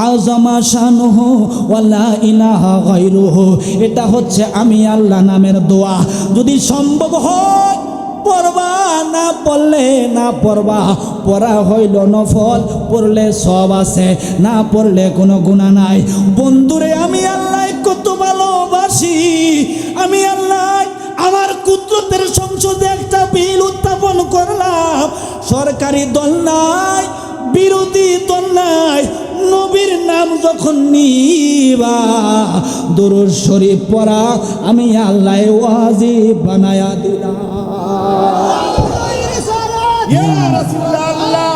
আযমা শানুহু ওয়া লা ইলাহা গায়রুহু, এটা হচ্ছে আমি আল্লাহ নামের দোয়া। যদি সম্ভব হয় পড়বা, না পড়লে না পড়বা, পড়া হইল নফল, পড়লে সব আছে, না পড়লে কোনো গুনাহ নাই। বন্ধুরে আমি আল্লাহ কত ভালোবাসি, আমি আল্লাহ আমার কুদরতের সংসদে একটা বিল উত্থাপন করলাম। সরকারি দল নাই, বিরোধী দল নাই, নবীর নাম যখন নিবা দুরূদ শরীফ পড়া আমি আল্লাহ ওয়াজিব বানায়া দিলাম। ইয়া রাসূলুল্লাহ,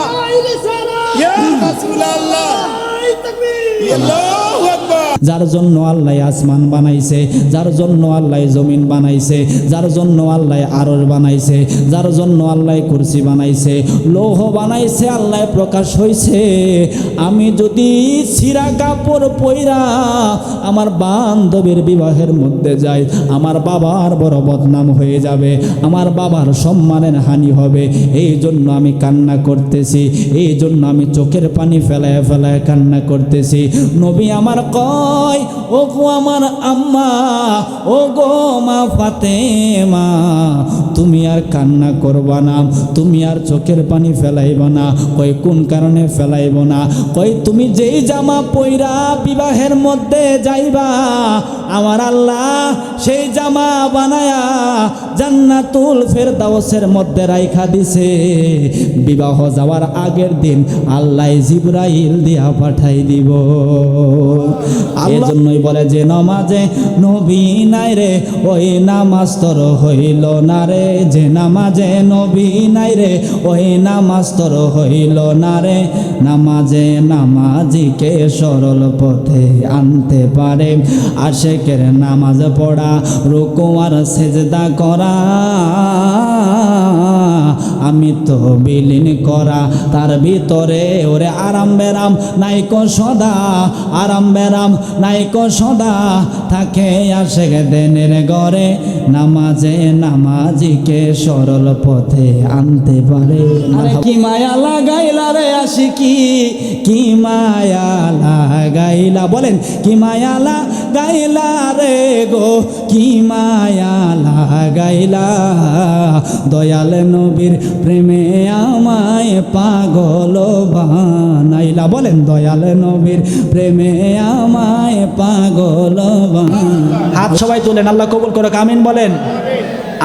ইয়া রাসূলুল্লাহ, আল্লাহু আকবার। যার জন্য আল্লাহ আসমান বানাইছে, যার জন্য আল্লাহ জমিন বানাইছে, যার জন্য আল্লাহ আরশ বানাইছে, যার জন্য আল্লাহ কুরসি বানাইছে, লৌহ বানাইছে, আল্লাহ প্রকাশ হইছে। আমি যদি ছিঁড়া কাপড় পইরা আমার বান্ধবীর বিবাহের মধ্যে যাই, আমার বাবার বড় বদনাম হয়ে যাবে, আমার বাবার সম্মানের হানি হবে। এই জন্য আমি কান্না করতেছি, এই জন্য আমি চোখের পানি ফেলায় ফেলায় কান্না করতেছি। নবী আমার কয়, ও গো আমার আম্মা, ও গো মা ফাতেমা, তুমি আর কান্না করবা না, তুমি আর চোখের পানি ফেলাইবা না। কই কোন কারণে ফেলাইব না? কই তুমি যেই জামা পইরা বিবাহের মধ্যে যাইবা, আমার আল্লাহ সেই জামা বানায়া জান্নাতুল ফেরদাউসের মধ্যে রাইখা দিছে। বিবাহ যাওয়ার আগের দিন আল্লাহ জিবরাইল দিয়া পাঠাই দিব। এই জন্যই বলে যে নামাজে নবী নাই রে ওই নামাজ তোর হইল না রে, যে নামাজে নবী নাই রে ওই নামাজ তোর হইল না রে। নামাজে নামাজিকে সরল পথে আনতে পারে, আশেকের নামাজ পড়া, রুকু আর সেজদা করা, আমি তো বিলীন করা তার ভিতরে। ওরে আরাম বেরাম নাইকো সদা, আরাম বেরাম নাইকো সদা, থাকে আশেক দেনের ঘরে, নামাজে নামাজিকে সরল পথে আনতে পারে। কি মায়া লাগাইলা রে আশিকি, কি মায়া লাগাইলা, বলেন কি মায়া লাগাইলা রে গো, কি মায়া লাগাইলা, দয়াল নবীর প্রেমে আমায় পাগল বানাইলা। বলেন দয়াল নবীর প্রেমে আমায় পাগল বানাইলা। হাত সবাই তোলেন, আল্লাহ কবুল করুক, আমিন বলেন।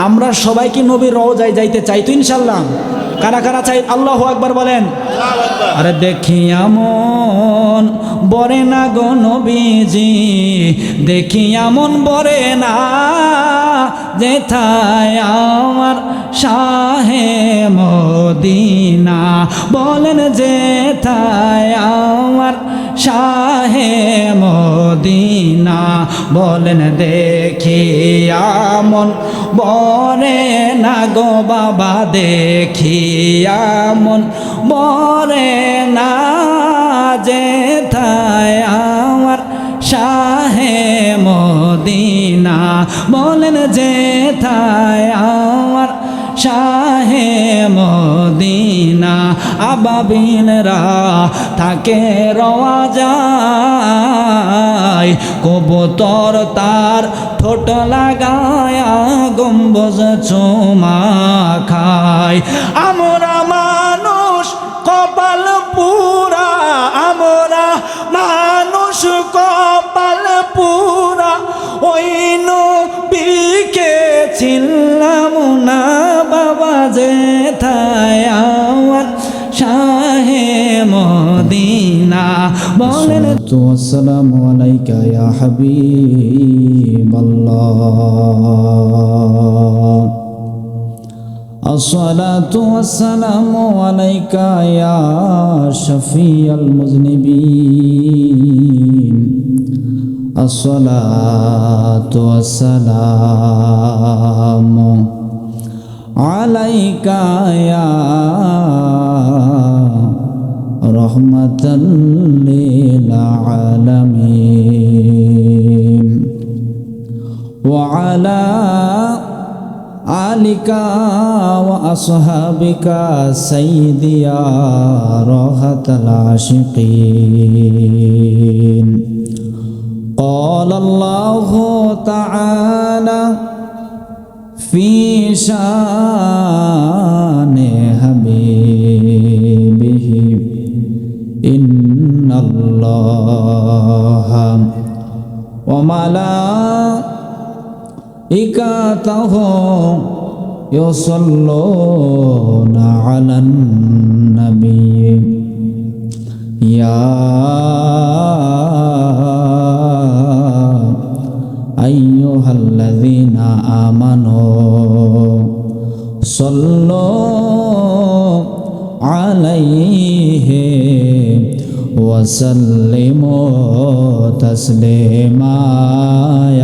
আমরা সবাই কি নবীর রওজায় যাইতে চাই তো ইনশাআল্লাহ? কারা কারা চাই? আল্লাহু আকবার বলেন। আরে দেখি আমন বরে না গো নবীজি, দেখি আমন বরে না, যেথায় আমার শাহে মদিনা, বলেন যেথায় আমার শাহে মদিনা, বলেন দেখি আমন বরে না গো বাবা, দেখি আমন বরে না, যেথায় আমার শাহে মদিনা, বলেন যেথায় আমার শাহে মদিনা। আবাবিলরা থাকে রওয়া যায়, কবুতর তার ঠোঁট লাগায়া গম্বুজ চুমা খায়। আমরা মানুষ কপাল পুরা, আমরা মানুষ কপাল পুরা, ওই নবীকে চিনলাম না বাবা, যেথায় আমার শাহে মদিনা, বলেন। আসসালামু আলাইকা ইয়া হাবিবাল্লাহ, আসসালাতু ওয়াসসালামু আলাইকা ইয়া শাফিয়াল মুযনিবিন, আসসালাতু ওয়াসসালামু আলাইকা ইয়া রাহমাতাল লিল আলামিন, ওয়া আলা আলিকা ওয়া আসহাবিকা সাইয়্যিদি ইয়া রাহাতাল আশিকিন। ইন্নাল্লাহা ওয়া মালাইকাতাহু ইউসাল্লুনা আলান নাবিয়্যি ইয়া আইয়ুহাল্লাযীনা আমানু সাল্লু আলাইহি ওয়া সাল্লিমু তাসলিমা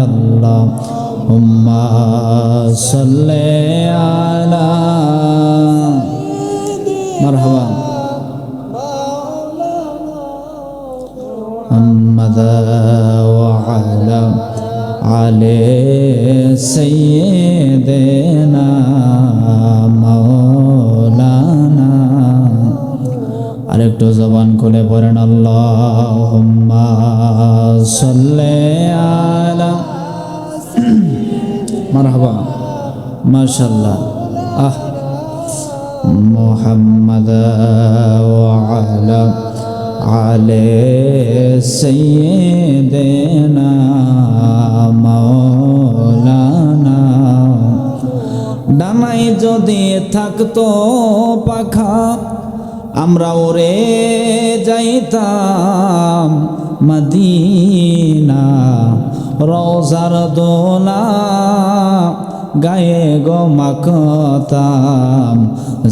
আল্লাহুম্মা সাল্লি আলা মারহাবা মুহাম্মাদ ওয়া আলা আলি সাইয়্যিদিনা মাওলানা। আরেকটু জবান খুলে পড়েন আল্লাহুম্মা সাল্লি আলা মারহাবা মাশাআল্লাহ মুহাম্মাদ ওয়া আলা আলি সাইয়্যিদিনা মাওলানা। ডানায় যদি থাকতো পাখা আমরা উড়ে যাইতাম মদিনা, রওজার দোলা গায়ে গো মাখতাম,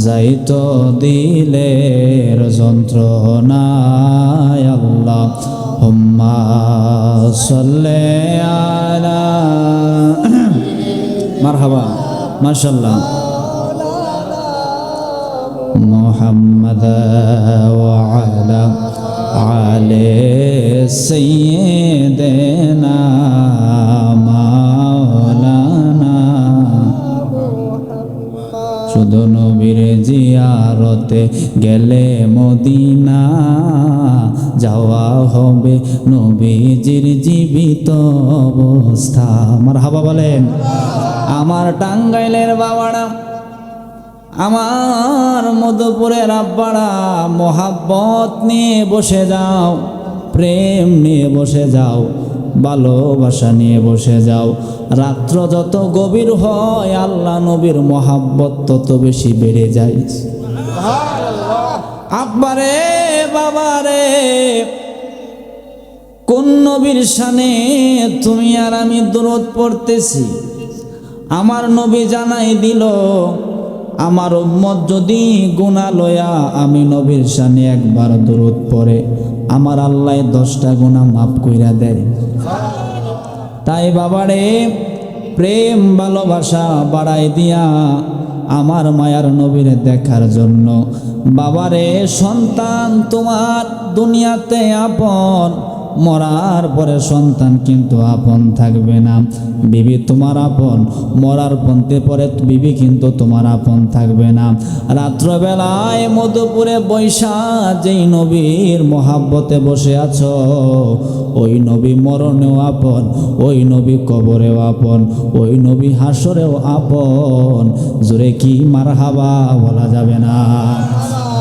যাইতো দিলের যন্ত্রণায় আল্লাহুম্মা সাল্লি আলা মারহাবা মাশাআল্লাহ মুহাম্মাদ ওয়া আলা আলি সাইয়্যিদিনা মাওলানা। শুধু নবীর জিয়ারতে গেলে মদিনা, যাওয়া হবে নবীজির জীবিত অবস্থা। মারহাবা বলেন। আমার টাঙ্গাইলের বাবারা, আমার মধুপুরের আব্বারা, মোহাব্বত নিয়ে বসে যাও, প্রেম নিয়ে বসে যাও, ভালোবাসা নিয়ে বসে যাও। রাত্র যত গভীর হয় আল্লাহ নবীর মোহাব্বত তত বেশি বেড়ে যায়। আব্বারে বাবারে, কোন নবীর শানে তুমি আর আমি দরুদ পড়তেছি? আমার নবী জানাই দিল, আমার উম্মত যদি গুনাহ লয়া আমি নবীর শানে একবার দরুদ পড়ে আমার আল্লাহ 10টা গুনাহ মাফ কইরা দেয়। তাই বাবারে, প্রেম ভালোবাসা বাড়াই দিয়া আমার মায়ার নবীর দেখার জন্য বাবারে, সন্তান তোমার দুনিয়াতে আপন, মরার পরে সন্তান কিন্তু আপন থাকবে না। বিবি তোমার আপন, মরার পন্থে পরে বিবি কিন্তু তোমার আপন থাকবে না। রাত্রবেলায় মধুপুরে বৈশা যেই নবীর মোহাব্বতে বসে আছো, ওই নবী মরণেও আপন, ওই নবী কবরেও আপন, ওই নবী হাসরেও আপন। জোরে কি মারহাবা বলা যাবে না?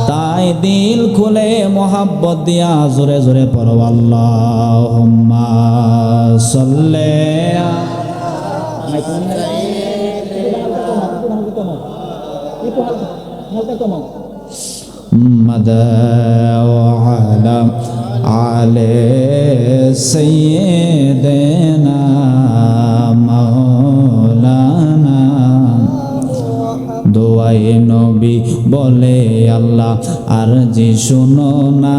তাই দিল খুলে মোহাব্বত দিয়া জোরে জোরে পড়ো আল্লাহুম্মা সাল্লি মুহাম্মাদ ওয়া আলা আলি সাইয়্যিদিনা মাওলানা। দোয়াই নবী বলে আল্লাহ আর জি শুনো না,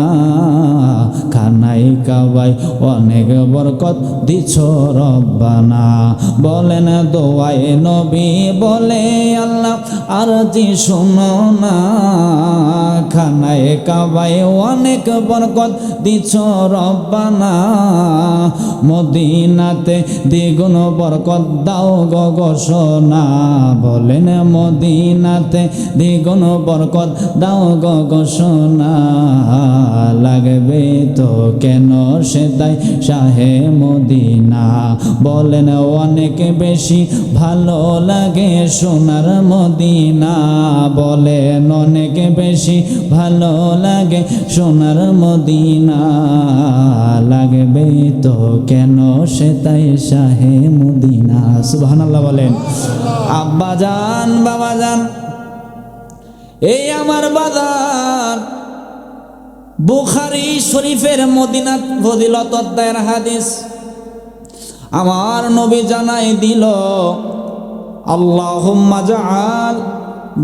খানাই কাবাই অনেক বরকত দিছ রব্বানা। বলেন দোয়াই নবী বলে আল্লাহ আর জি শুনো না, খানাই কাবাই অনেক বরকত দিছ রব্বানা। মদিনাতে দ্বিগুণ বরকত দাও গো ঘোষণা। বলেন মদিনাতে দ্বিগুণ বরকত দাও গো ঘোষণা লাগবে তো কেন সেটাই শাহে মদিনা বলেন অনেক বেশি ভালো লাগে সোনার মদিনা বলেন অনেক বেশি ভালো লাগে সোনার মদিনা লাগবে তো কেন সেটাই শাহে মদিনা সুবহানাল্লাহ বলেন আব্বা জান বাবা জান এই আমার বাজার বুখারী শরীফের মদিনা ফজিলত অধ্যায়ের হাদিস আমার নবী জানাই দিল আল্লাহুম্মা জাআল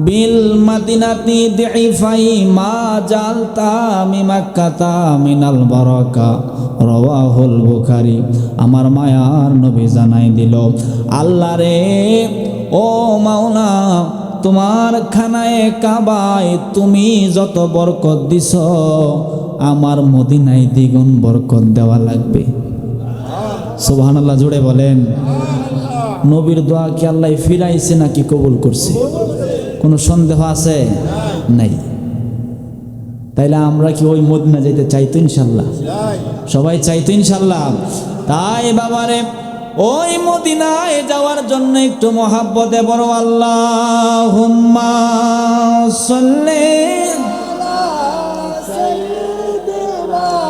বিল মাদিনাতি দিফাই মা জালতা মিমাক্কাতা মিনাল বারাকা রাওয়াহুল বুখারী আমার মায়ার নবী জানাই দিল আল্লাহ রে ও মাওলা তোমার খানায়ে কাবায় তুমি যত বরকত দিছ আমার মদিনায় দ্বিগুণ বরকত দেওয়া লাগবে সুবহানাল্লাহ জুড়ে বলেন নবীর দোয়া কি আল্লাহ ফিরাইছে নাকি কবুল করছে কোনো সন্দেহ আছে নাই তাইলে আমরা কি ওই মদিনা যেতে চাইতো ইনশাল্লাহ সবাই চাইতো ইনশাল্লাহ তাই বাবারে ওই মদিনায় যাওয়ার জন্য একটু মহাব্বতে বড় আল্লাহুম্মা সাল্লি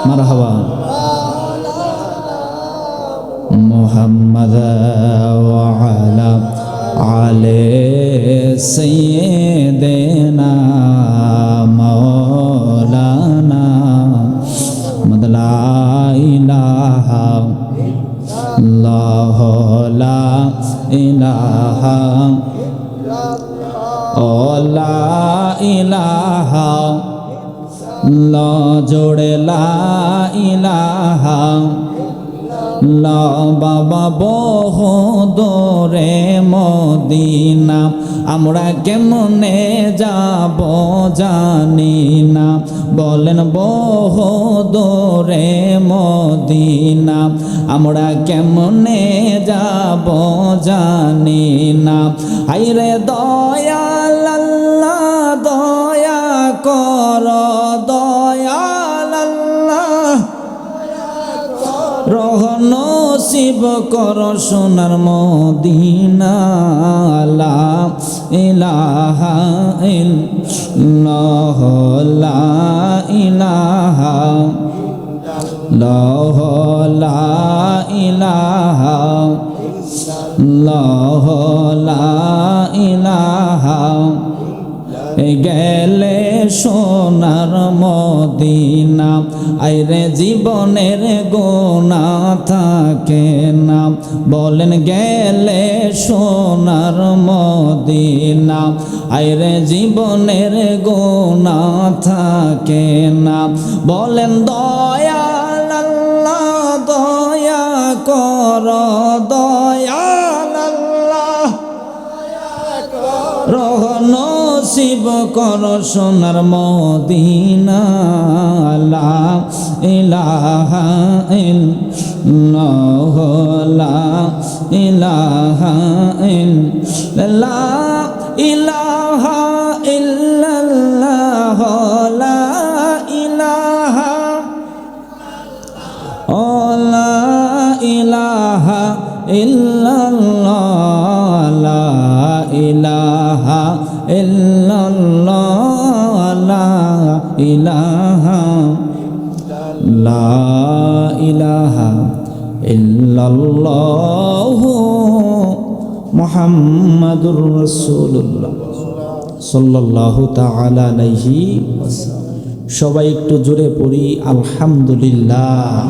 মারহাবা মুহাম্মাদ ওয়া আলা আলি সাইয়্যিদিনা মাওলানা লা ইলাহা ইল্লাল্লাহ লা ইলাহা ও লা ইলাহা লা জোড়ে লা ইলাহা লা বাবা বহু দূরে মদিনা আমরা কেমনে যাব জানি না বলেন বহু দূরে মদিনা আমরা কেমনে যাব জানি না হায়রে দয়াল আল্লাহ দয়া কর দয়াল আল্লাহ রহন নসিব কর সোনার মদিনা লা ইলাহা ইল্লাল্লাহ লা ইলাহা লা ইলাহা লা ইলাহা গেলে সোনার মদিনা আইরে জীবনের গোনা থাকে না বলেন গেলে সোনার মদিনা আইরে জীবনের গোনা থাকে না বলেন দয়াল আল্লাহ দয়া কর দয়াল আল্লাহ রহন নসিব কর সোনার মদিনা লা ইলাহা ইল্লাল্লাহ লা ইলাহা ইল্লাল্লাহ ইলাহা ইল্লাল্লাহ লা ইলাহা ও লা ইলাহা ইল্লাল্লাহ লা ইলাহা ইল্লাল্লাহ লা ইলাহা লা ইলাহা ইল্লাল্লাহ মুহাম্মাদুর রাসূলুল্লাহ সাল্লাল্লাহু তাআলা আলাইহি ওয়াসাল্লাম সবাই একটু জোরে পড়ি আলহামদুলিল্লাহ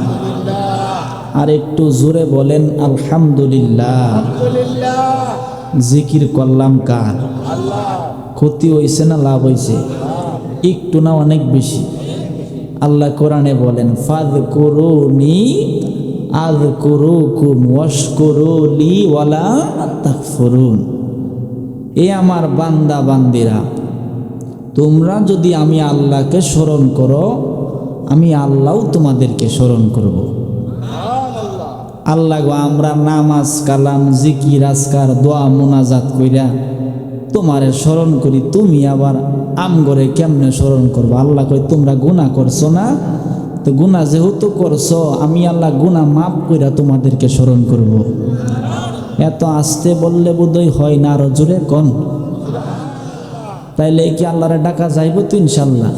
আর একটু জোরে বলেন আলহামদুলিল্লাহ জিকির করলাম কার ক্ষতি হয়েছে না লাভ হয়েছে একটু না অনেক বেশি আল্লাহ কোরআনে বলেন ফাযকুরুনি আযকুরুকুম ওয়াশকুরুলি ওয়ালা তাকফুরুন এ আমার বান্দা বান্দিরা তোমরা যদি আমি আল্লাহকে স্মরণ করো আমি আল্লাহও তোমাদেরকে স্মরণ করব আল্লাহ গো আমরা নামাজ কালাম জিকির আজকার দোয়া মোনাজাত কইরা তোমারে স্মরণ করি, তুমি আবার আমগরে কেমনে স্মরণ করবো? আল্লাহ কই তোমরা গুনাহ করছো না, তো গুনাহ যেহেতু করছো আমি আল্লাহ গুনাহ মাফ কইরা তোমাদেরকে স্মরণ করব। এত আস্তে বললে বোধহয় হয় না, আরো জোরে কোন। তাইলে কি আল্লাহরে ডাকা যাইব তো? ইনশাল্লাহ।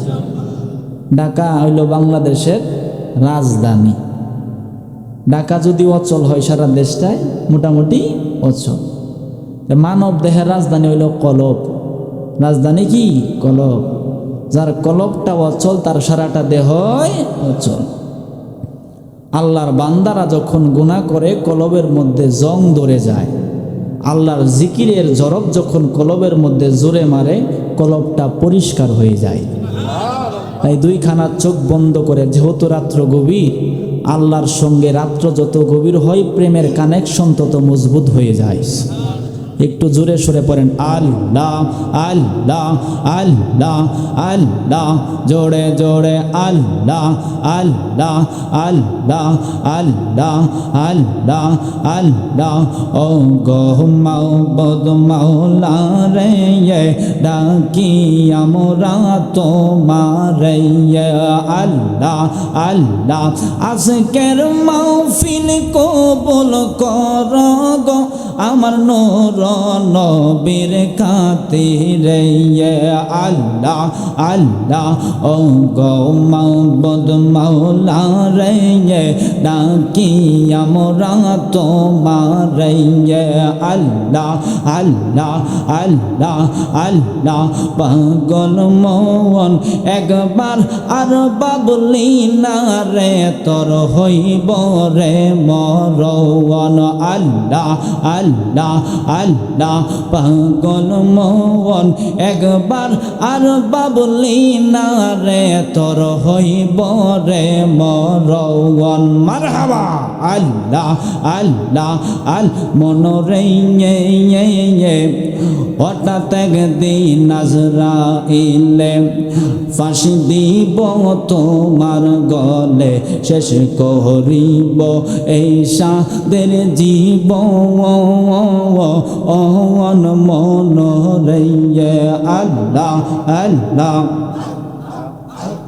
ঢাকা হইল বাংলাদেশের রাজধানী। ঢাকা যদি অচল হয় সারা দেশটায় মোটামুটি অচল। মানব দেহের রাজধানী হইল কলব। রাজধানী কি? কলব। যার কলবটা অচল তার সারাটা দেহ অচল। আল্লাহর বান্দারা যখন গুনাহ করে কলবের মধ্যে জং ধরে যায়, আল্লাহর জিকিরের জরব যখন কলবের মধ্যে জোরে মারে কলবটা পরিষ্কার হয়ে যায়। তাই দুইখানা চোখ বন্ধ করে, যেহেতু রাত্র গভীর, আল্লাহর সঙ্গে রাত্র যত গভীর হয় প্রেমের কানেকশন তত মজবুত হয়ে যায়। একটু জোরে সরে পড়েন আল্লাহ আল্লাহ আল্লাহ আল্লাহ, জোরে জোরে আল্লাহ আল্লাহ আল্লাহ আল্লাহ আল্লাহ আল্লাহ। ও গো মাওবুদ মাওলা রে, ডাকি আমরা তোমারে আল্লাহ আল্লাহ। আজকের মাহফিল কবুল কর গো আমার নূর নবীর খাতিরে আল্লাহ আল্লাহ। ও গো মাওবুদ মাওলা রে, ডাকি আমরা তোমারে আল্লাহ আল্লাহ আল্লাহ আল্লাহ। পাগল মন একবার আর বাবলি না রে, তোর হইব রে মরণ আল্লাহ আল্লাহ আল্লাহ। পাগল মন একবার আর বাবলি না রে, তোর হইব রে মরণ। মারহাবা আল্লাহ আল্লাহ আল মনরে হঠাৎ একদিন আজরাইলে ফাঁসি দিব তোমার গলে, শেষ করিব এই সাদের জীবন মনরে আল্লাহ আল্লাহ।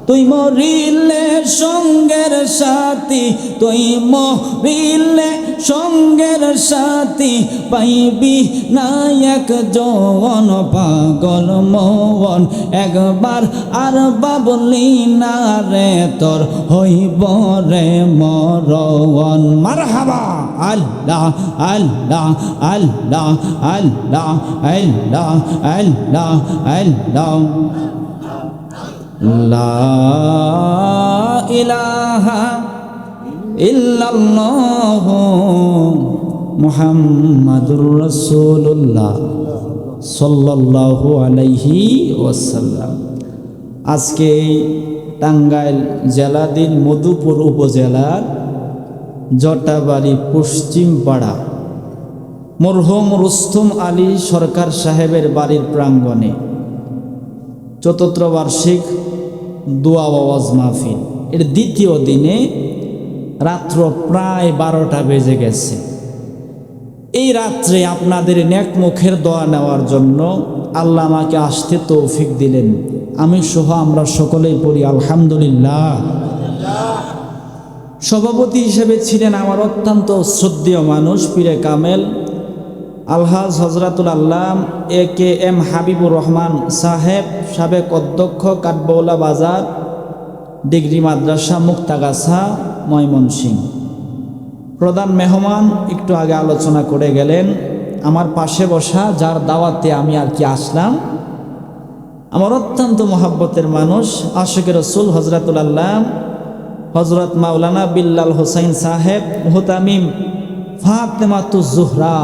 তুই মরিলে সঙ্গের সাথী, তুই মরিলে সঙ্গের সাথী, পাইবি না একজন। পাগল মন একবার আর বাবলি না রে, তোর হইব রে মরণ। মারহাবা আল্লাহ আল্লাহ আল্লাহ আল্লাহ আল্লাহ আল্লাহ আল্লাহ। লা ইলাহা ইল্লাল্লাহু মুহাম্মাদুর রাসূলুল্লাহ সাল্লাল্লাহু আলাইহি ওয়াসাল্লাম। আজকে টাঙ্গাইল জেলাধীন মধুপুর উপজেলার জটাবাড়ি পশ্চিম পাড়া মরহুম রুস্তম আলী সরকার সাহেবের বাড়ির প্রাঙ্গণে চতুর্থ বার্ষিক দোয়া ওয়াজ মাহফিল এর দ্বিতীয় দিনে রাত্র প্রায় 12টা বেজে গেছে। এই রাত্রে আপনাদের নেক মুখের দোয়া নেওয়ার জন্য আল্লাহ আমাকে আসতে তৌফিক দিলেন। আমি সহ আমরা সকলেই পড়ি আলহামদুলিল্লাহ। সভাপতি হিসেবে ছিলেন আমার অত্যন্ত শ্রদ্ধেয় মানুষ পীরে কামেল আলহাজ হজরতুল আল্লাম AKM হাবিবুর রহমান সাহেব, সাবেক অধ্যক্ষ কাঠবৌলা বাজার ডিগ্রি মাদ্রাসা মুক্তাগাছা ময়মনসিংহ। প্রধান মেহমান একটু আগে আলোচনা করে গেলেন, আমার পাশে বসা যার দাওয়াতে আমি আর কি আসলাম, আমার অত্যন্ত মহাব্বতের মানুষ আশিকে রসুল হজরতুল আল্লাম হজরত মাওলানা বিল্লাল হোসাইন সাহেব মুহতামিম ফাতেমাতুজ জোহরা।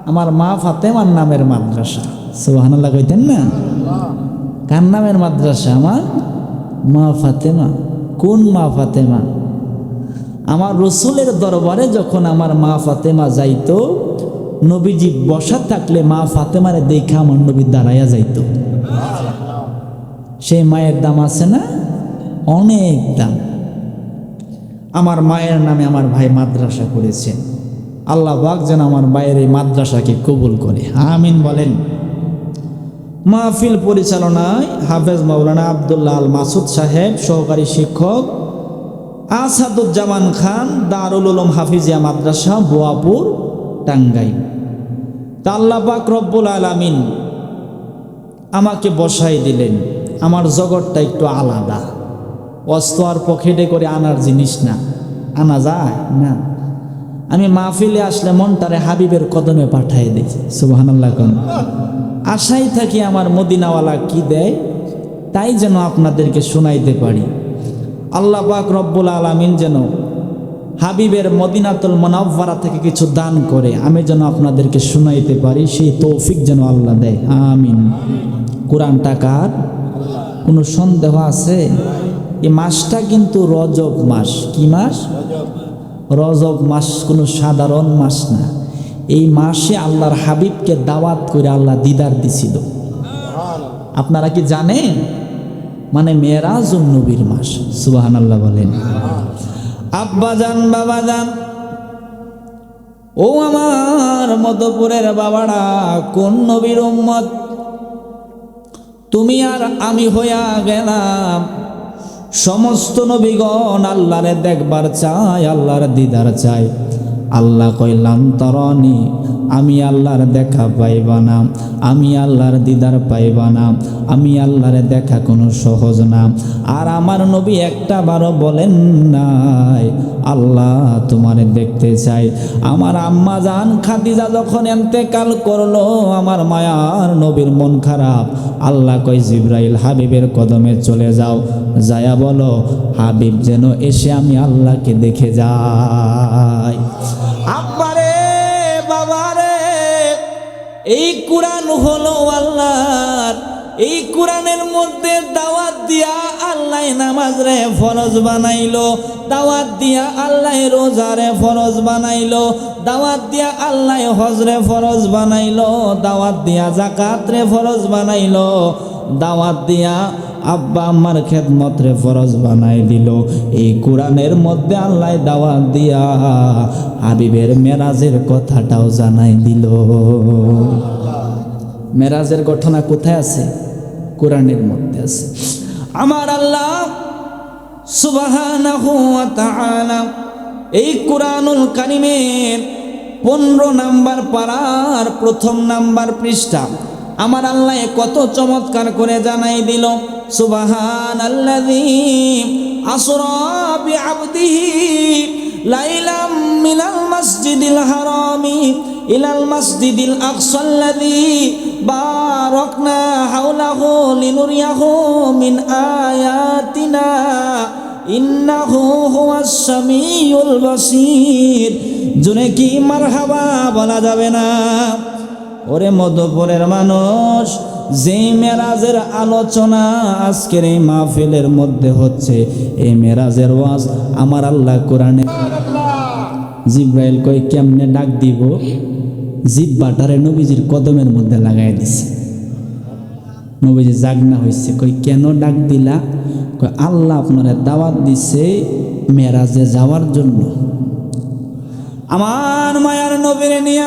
আমার মা ফাতেমার নামের মাদ্রাসা, সুবহানাল্লাহ কইতেন না? কার নামের মাদ্রাসা? আমার মা ফাতেমা। কোন মা ফাতেমা? আমার রসুলের দরবারে যখন আমার মা ফাতেমা যাইতো, নবীজি বসা থাকলে মা ফাতেমারে দেখা আমার নবী দাঁড়াইয়া যাইতো। সেই মায়ের দাম আছে না? অনেক দাম। আমার মায়ের নামে আমার ভাই মাদ্রাসা করেছেন। আল্লাহ পাক যেন আমার ভাইয়ের এই মাদ্রাসাকে কবুল করে, আমিন বলেন। মাহফিল পরিচালনায় হাফেজ মাওলানা আব্দুল্লাহ আল মাসুদ সাহেব, সহকারী শিক্ষক আসাদুজ্জামান খান, দারুল উলুম হাফিজিয়া মাদ্রাসা, বোয়াপুর, টাঙ্গাইল। তা আল্লাহ পাক রব্বুল আলামিন আমাকে বসাই দিলেন। আমার জগৎটা একটু আলাদা, অস্ত আর পকেটে করে আনার জিনিস না, আনা যায় না। আমি মাহফিলে আসলে মনটারে হাবিবের কদমে পাঠাই দিই, সুবহানাল্লাহ কোন। আশাই থাকি আমার মদিনাওয়ালা কি দেয় তাই যেন আপনাদেরকে শোনাইতে পারি। আল্লাহ পাক রব্বুল আলামিন যেন হাবিবের মদিনাতুল মুনাওয়ারা থেকে কিছু দান করে আমি যেন আপনাদেরকে শোনাইতে পারি, সেই তৌফিক যেন আল্লাহ দেয়, আমিন। কোরআনটা কার? কোনো সন্দেহ আছে? এই মাসটা কিন্তু রজব মাস। কি মাস? রজব মাস কোনো সাধারণ মাস না। এই মাসে আল্লাহর হাবিবকে দাওয়াত করে আল্লাহ দিদার দিছিল। আপনারা কি জানেন? মানে মেরাজুন নবীর মাস, সুবহানাল্লাহ বলেন। আব্বাজান, বাবাজান, ও আমার মধুপুরের বাবারা, কোন নবীর উম্মত? তুমি আর আমি হইয়া গেলাম সমস্ত নবীগণ আল্লাহরে দেখবার চায়, আল্লাহর দিদার চায়। আল্লাহ কইলাম তরনি, আমি আল্লাহর দেখা পাইবা না, আমি আল্লাহর দিদার পাইবা না, আমি আল্লাহরে দেখা কোনো সহজ না। আর আমার নবী একটা বারও বলেন নাই আল্লাহ তোমারে দেখতে চাই। আমার আম্মা জান খাদিজা যখন ইন্তেকাল করলো, আমার মায়ার নবীর মন খারাপ। আল্লাহ কই জিবরাইল হাবিবের কদমে চলে যাও, যায়া বলো হাবিব যেন এসে আমি আল্লাহকে দেখে যাই। আব্বারে, বাবারে, এই কোরআন হলো আল্লাহর। এই কোরআনের মধ্যে দাওয়াত দিয়া আল্লাহ নামাজ রে ফরজ বানাইলো, দাওয়াত দিয়া আল্লাহ রোজারে ফরজ বানাইলো, দাওয়াত দিয়া আল্লাহ হজরে ফরজ বানাইলো, দাওয়াত দিয়া যাকাত রে ফরজ বানাইলো, দাওয়াত দিয়া আব্বা আম্মার খেদমত রে ফরজ বানাই দিল। এই কোরআনের মধ্যে আল্লাহ দাওয়াত দিয়া হাবিবের মেরাজের কথাটাও জানাই দিল। মেরাজের ঘটনা কোথায় আছে? কোরআনের মধ্যে আছে। আমার আল্লাহ সুবহানাহু ওয়া তাআলা এই কোরআনুল কারীমের 15 নাম্বার পারার 1ম নাম্বার পৃষ্ঠা আমার আল্লাহ কত চমৎকার করে জানাই দিল। সুবহানাল্লাযী আসরা বিআবদিহি লাইলাম মিনাল মাসজিদিল হারামি ইলাল মাসজিদিল আকসাল্লাযী বারাকনা হাওলাহু লিনুরিয়াহু মিন আয়াতিনা ইন্নাহু হুয়াস সামিউল বাসীর। জোরে কি মারহাবা বলা যাবে না? ওরে মধুপুরের মানুষ, যে মেরাজের আলোচনা আজকের এই মাহফিলের মধ্যে হচ্ছে, এই মেরাজের ওয়াজ আমার আল্লাহ কোরআনে। জিব্রাইল কই কেমনে ডাক দিব? জিব্বাটারে নবীজির কদমের মধ্যে লাগাই দিছে। নবীজি জাগনা হয়েছে, কই কেন ডাক দিলা? কই আল্লাহ আপনারে দাওয়াত দিছে মেরাজে যাওয়ার জন্য। আমার মায়ার নবীরে নিয়ে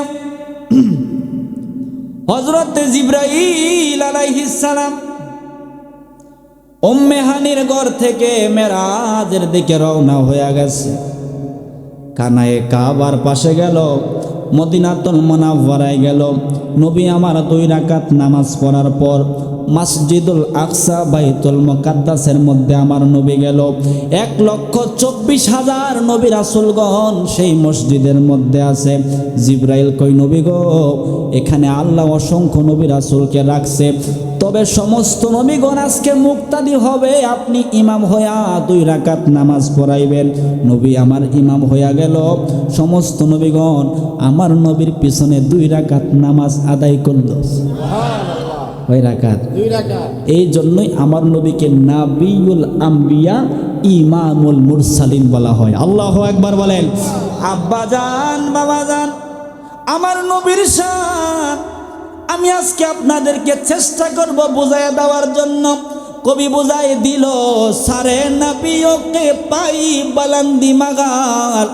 হযরত জিবরাইল আলাইহিস সালাম উম্মে হানির ঘর থেকে মেরাজের দিকে রওনা হয়ে গেছে। কানায়ে কাবার পাশে গেল, মদিনাতুল মুনাওয়ারায় গেল। নবী আমার 2 রাকাত নামাজ পড়ার পর মসজিদুল আকসা বাইতুল মুকাদ্দাসের মধ্যে আমার নবী গেল। 1,24,000 নবী রাসূলগণ সেই মসজিদের মধ্যে আছে। জিবরাইল কই নবী গো, এখানে আল্লাহ অসংখ্য নবী রাসূলকে রাখছে, তবে সমস্ত নবীগণ আজকে মুক্তাদি হবে, আপনি ইমাম হইয়া 2 রাকাত নামাজ পড়াইবেন। নবী আমার ইমাম হইয়া গেল। সমস্ত নবীগণ আমার নবীর পিছনে 2 রাকাত নামাজ আদায় করল। কয় রাকাত? 2 রাকাত। এই জন্যই আমার নবীকে নাবিউল আম্বিয়া ইমামুল মুরসালিন বলা হয়। আল্লাহু আকবার বলেন। আব্বা জান, বাবা জান, আমার নবীর শান আমি আজকে আপনাদেরকে চেষ্টা করব বুঝাইয়া দেওয়ার জন্য। কবি বুঝাই দিল, সারে নবিयों পাই বুলंदी मगर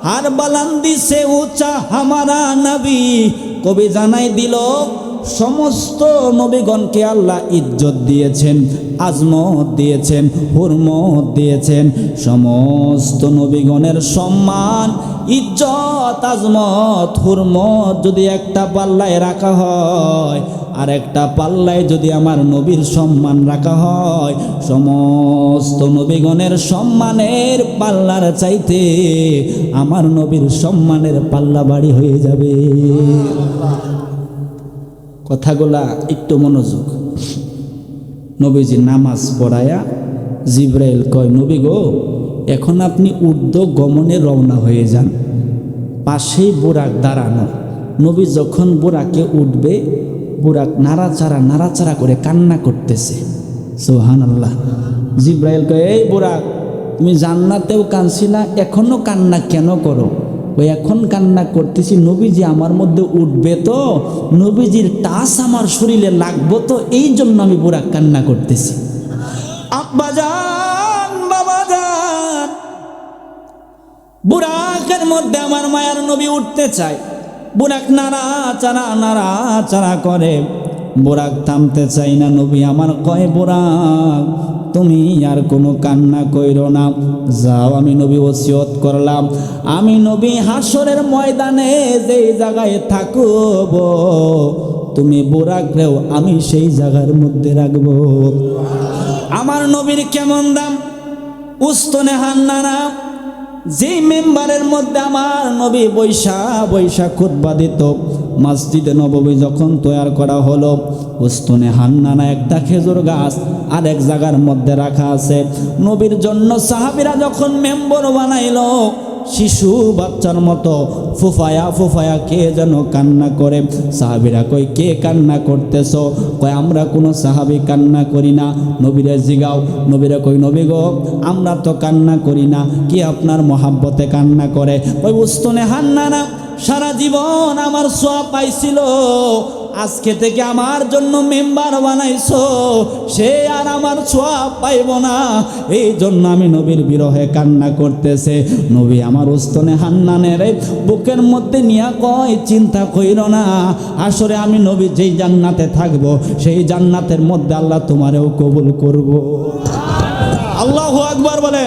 हर बुलंदी से ऊंचा हमारा नबी। কবি জানাই দিল, সমস্ত নবীগণকে আল্লাহ ইজ্জত দিয়েছেন, আজমত দিয়েছেন, হুরমত দিয়েছেন। সমস্ত নবীগণের সম্মান, ইজ্জত, আজমত, হুরমত যদি একটা পাল্লায় রাখা হয়, আর একটা পাল্লায় যদি আমার নবীর সম্মান রাখা হয়, সমস্ত নবীগণের সম্মানের পাল্লার চাইতে আমার নবীর সম্মানের পাল্লা বাড়ি হয়ে যাবে। কথাগুলা একটু মনোযোগ। নবীজি নামাজ পড়ায়া জিব্রাইল কয়, নবী গো, এখন আপনি ঊর্ধ্ব গমনে রওনা হয়ে যান, পাশেই বুরাক দাঁড়ানো। নবী যখন বুরাকে উঠবে, বুরাক নাড়াচাড়া করে কান্না করতেছে। সুবহানাল্লাহ। জিব্রাইল কয়, এই বুরাক, তুমি জান্নাতেও কাঁদছিলা, এখনো কান্না কেন করো? ওই এখন কান্না করতেছি, নবীজি আমার মধ্যে উঠবে তো, নবীজির টাচ আমার শরীরে লাগবো তো, এই জন্য আমি বুরাক কান্না করতেছি। আব্বাজান, বাবাজান, বুরাকের মধ্যে আমার মায়ার নবী উঠতে চায়। বুরাক নাড়াচাড়া করে, বুরাক থামতে চাই না। নবী আমার কয়, বুরাক তুমি আর কোনো কান্না কইরো না, যাও। আমি নবী ওসিয়ত করলাম, আমি নবী হাসরের ময়দানে যেই জায়গায় থাকব, তুমি বুরাকরেও আমি সেই জায়গার মধ্যে রাখবো। আমার নবীর কেমন দাম! উস্তনে হান্নানা, যে মেম্বারের মধ্যে আমার নবী বৈশা খুতবা দিত, মসজিদে নববী যখন তৈয়ার করা হলো, উস্তনে হান্নানা একটা খেজুর গাছ আর এক জায়গার মধ্যে রাখা আছে। নবীর জন্য সাহাবীরা যখন মেম্বার বানাইলো, শিশু বাচ্চার মতো ফুফায়া কে যেন কান্না করে। সাহাবীরা কই, কে কান্না করতেছ? কয়, আমরা কোনো সাহাবী কান্না করি না। নবীরে জিগাও। নবীরে কই, নবী গো, আমরা তো কান্না করি না, কি আপনার মহাব্বতে কান্না করে? ওই উস্তনে হান্নানা সারা জীবন আমার সওয়াব পাইছিল, আজকে থেকে আমার জন্য মেম্বার বানাইছো, সে আর আমার সওয়াব পাইব না, এই জন্য আমি নবীর বিরহে কান্না করতেছে। নবী আমার উস্তনে হান্নানের বুকের মধ্যে নিয়া কয়, চিন্তা কইরো না, আসরে আমি নবী যেই জান্নাতে থাকবো, সেই জান্নাতের মধ্যে আল্লাহ তোমারেও কবুল করব। আল্লাহু আকবার বলে।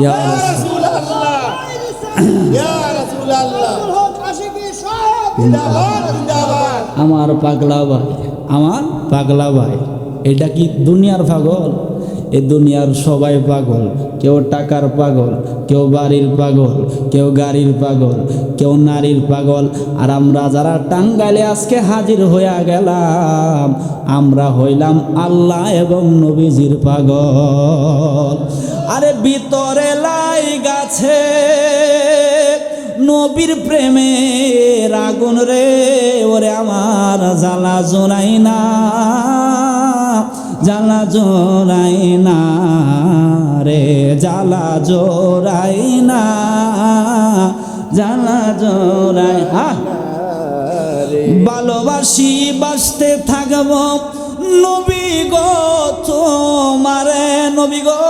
ইয়া রাসূলুল্লাহ, ইয়া রাসূলুল্লাহ, আমার পাগলা ভাই, আমার পাগলা ভাই। এটা কি দুনিয়ার পাগল? এ দুনিয়ার সবাই পাগল। কেউ টাকার পাগল, কেউ বাড়ির পাগল, কেউ গাড়ির পাগল, কেউ নারীর পাগল। আর আমরা যারা টাঙ্গাইলে আজকে হাজির হইয়া গেলাম, আমরা হইলাম আল্লাহ এবং নবীজির পাগল। আরে ভিতরে লাই গাছে নবীর প্রেমের আগুন রে, ওরে আমার জ্বালা জোড়াই না, জ্বালা জোড়াই না রে, জ্বালা জোড়াই না, জ্বালা জোড়াই। ভালোবাসি বাসতে থাকব নবী গো তোমারে, নবী গো